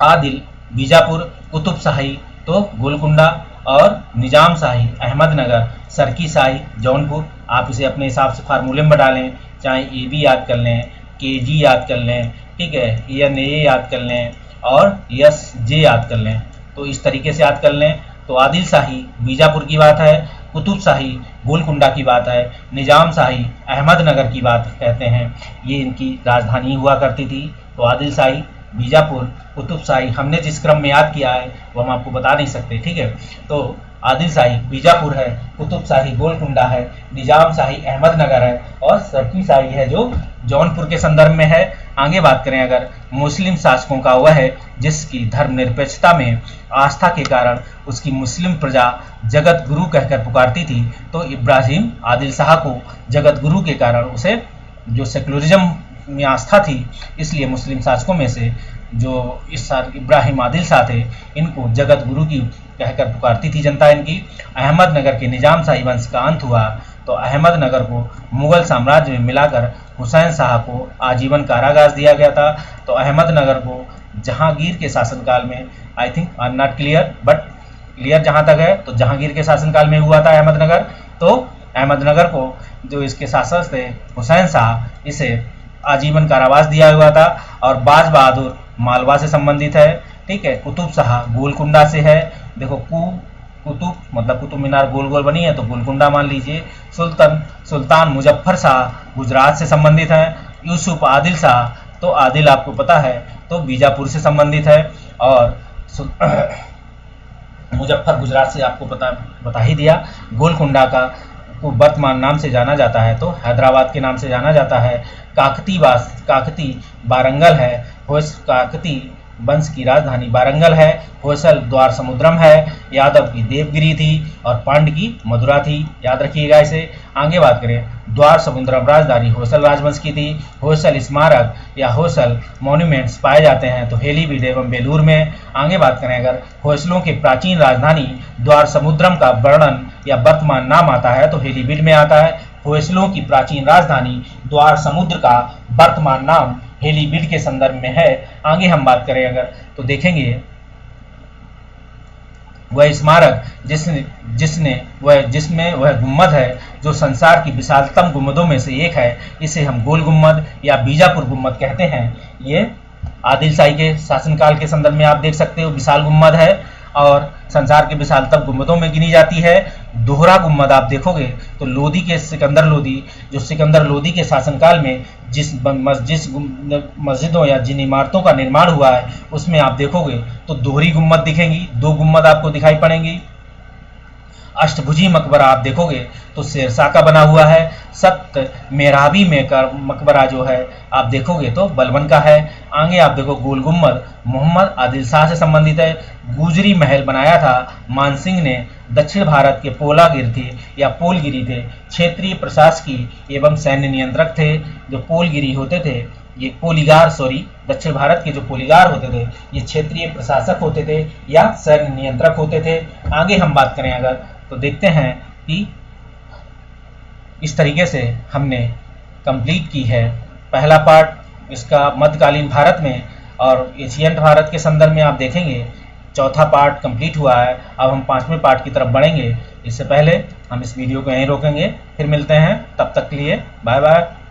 आदिल बीजापुर, कुतुब शाही तो गोलकुंडा, और निजाम शाही अहमदनगर, सरकी शाही जौनपुर। आप इसे अपने हिसाब से फार्मूले में डालें, चाहे AB याद कर लें, KG याद कर लें, ठीक है, NA याद कर लें और SJ याद कर लें, तो इस तरीके से याद कर लें। तो आदिल शाही बीजापुर की बात है, कुतुब शाही गोलकुंडा की बात है, निजाम शाही अहमदनगर की बात कहते हैं, ये इनकी राजधानी हुआ करती थी। तो आदिल शाही बीजापुर, कुतुब शाही हमने जिस क्रम में याद किया है वो हम आपको बता नहीं सकते, ठीक है। तो आदिल शाही बीजापुर है, कुतुब शाही गोलकुंडा है, निजाम शाही अहमदनगर है और सरकी शाही है जो जौनपुर के संदर्भ में है। आगे बात करें अगर मुस्लिम शासकों का, वह है जिसकी धर्मनिरपेक्षता में आस्था के कारण उसकी मुस्लिम प्रजा जगत गुरु कहकर पुकारती थी। तो इब्राहिम आदिल शाह को जगत गुरु के कारण उसे जो सेकुलरिज्म में आस्था थी, इसलिए मुस्लिम शासकों में से जो इस इब्राहिम आदिल शाह थे, इनको जगत गुरु की कहकर पुकारती थी जनता इनकी। अहमदनगर के निजाम शाही वंश का अंत हुआ तो अहमदनगर को मुगल साम्राज्य में मिलाकर हुसैन शाह को आजीवन कारावास दिया गया था। तो अहमदनगर को जहांगीर के शासनकाल में, I think not clear but clear जहां तक है, तो जहांगीर के शासनकाल में हुआ था अहमदनगर। तो अहमदनगर को जो इसके शासक थे हुसैन शाह, इसे आजीवन कारावास दिया हुआ था। और बाज बहादुर मालवा से संबंधित है, ठीक है। कुतुब शाह गोलकुंडा से है, देखो कुतुब मतलब कुतुब मीनार गोल गोल बनी है तो गोलकुंडा मान लीजिए। सुल्तान मुजफ्फर शाह गुजरात से संबंधित है। यूसुफ आदिल शाह, तो आदिल आपको पता है तो बीजापुर से संबंधित है। और मुजफ्फर गुजरात से आपको बता ही दिया। गोलकुंडा का को वर्तमान नाम से जाना जाता है तो हैदराबाद के नाम से जाना जाता है। काकती वारंगल है, काकती वंश की राजधानी वारंगल है। होयसल द्वार समुद्रम है, यादव की देवगिरी थी और पांड की मदुरा थी, याद रखिएगा इसे। आगे बात करें, द्वार समुद्रम राजधानी होयसल राजवंश की थी। होयसल स्मारक या होयसल मॉन्यूमेंट्स पाए जाते हैं तो हेलीबीड एवं बेलूर में। आगे बात करें अगर होयसलों की प्राचीन राजधानी द्वार समुद्रम का वर्णन या वर्तमान नाम आता है तो हेलीबीड में आता है। होयसलों की प्राचीन राजधानी द्वार समुद्र का वर्तमान नाम हेलीबीड के संदर्भ में है। आगे हम बात करें अगर तो देखेंगे वह स्मारक जिसमें वह गुम्मद है जो संसार की विशालतम गुम्मदों में से एक है, इसे हम गोल गुम्मद या बीजापुर गुम्मद कहते हैं। ये आदिल शाही के शासनकाल के संदर्भ में आप देख सकते हो, विशाल गुम्मद है और संसार के विशालतम गुम्मदों में गिनी जाती है। दोहरा गुम्मद आप देखोगे तो लोदी के सिकंदर लोदी के शासनकाल में जिस मस्जिदों या जिन इमारतों का निर्माण हुआ है उसमें आप देखोगे तो दोहरी गुम्मद दिखेंगी, दो गुम्मद आपको दिखाई पड़ेंगी। अष्टभुजी मकबरा आप देखोगे तो शेरशाह का बना हुआ है। सप्त मेहराबी में का मकबरा जो है आप देखोगे तो बलबन का है। आगे आप देखो गोल गुम्मद मोहम्मद आदिल शाह से संबंधित है। गुजरी महल बनाया था मानसिंह ने, दक्षिण भारत के पोलगिरी थे। क्षेत्रीय प्रशासकीय एवं सैन्य नियंत्रक थे। जो पोलगिरी होते थे ये दक्षिण भारत के जो पोलीगार होते थे ये क्षेत्रीय प्रशासक होते थे या सैन्य नियंत्रक होते थे। आगे हम बात करें अगर तो देखते हैं कि इस तरीके से हमने कंप्लीट की है पहला पार्ट इसका मध्यकालीन भारत में, और एशियन भारत के संदर्भ में आप देखेंगे चौथा पार्ट कंप्लीट हुआ है। अब हम पांचवें पार्ट की तरफ बढ़ेंगे। इससे पहले हम इस वीडियो को यहीं रोकेंगे, फिर मिलते हैं, तब तक के लिए बाय बाय।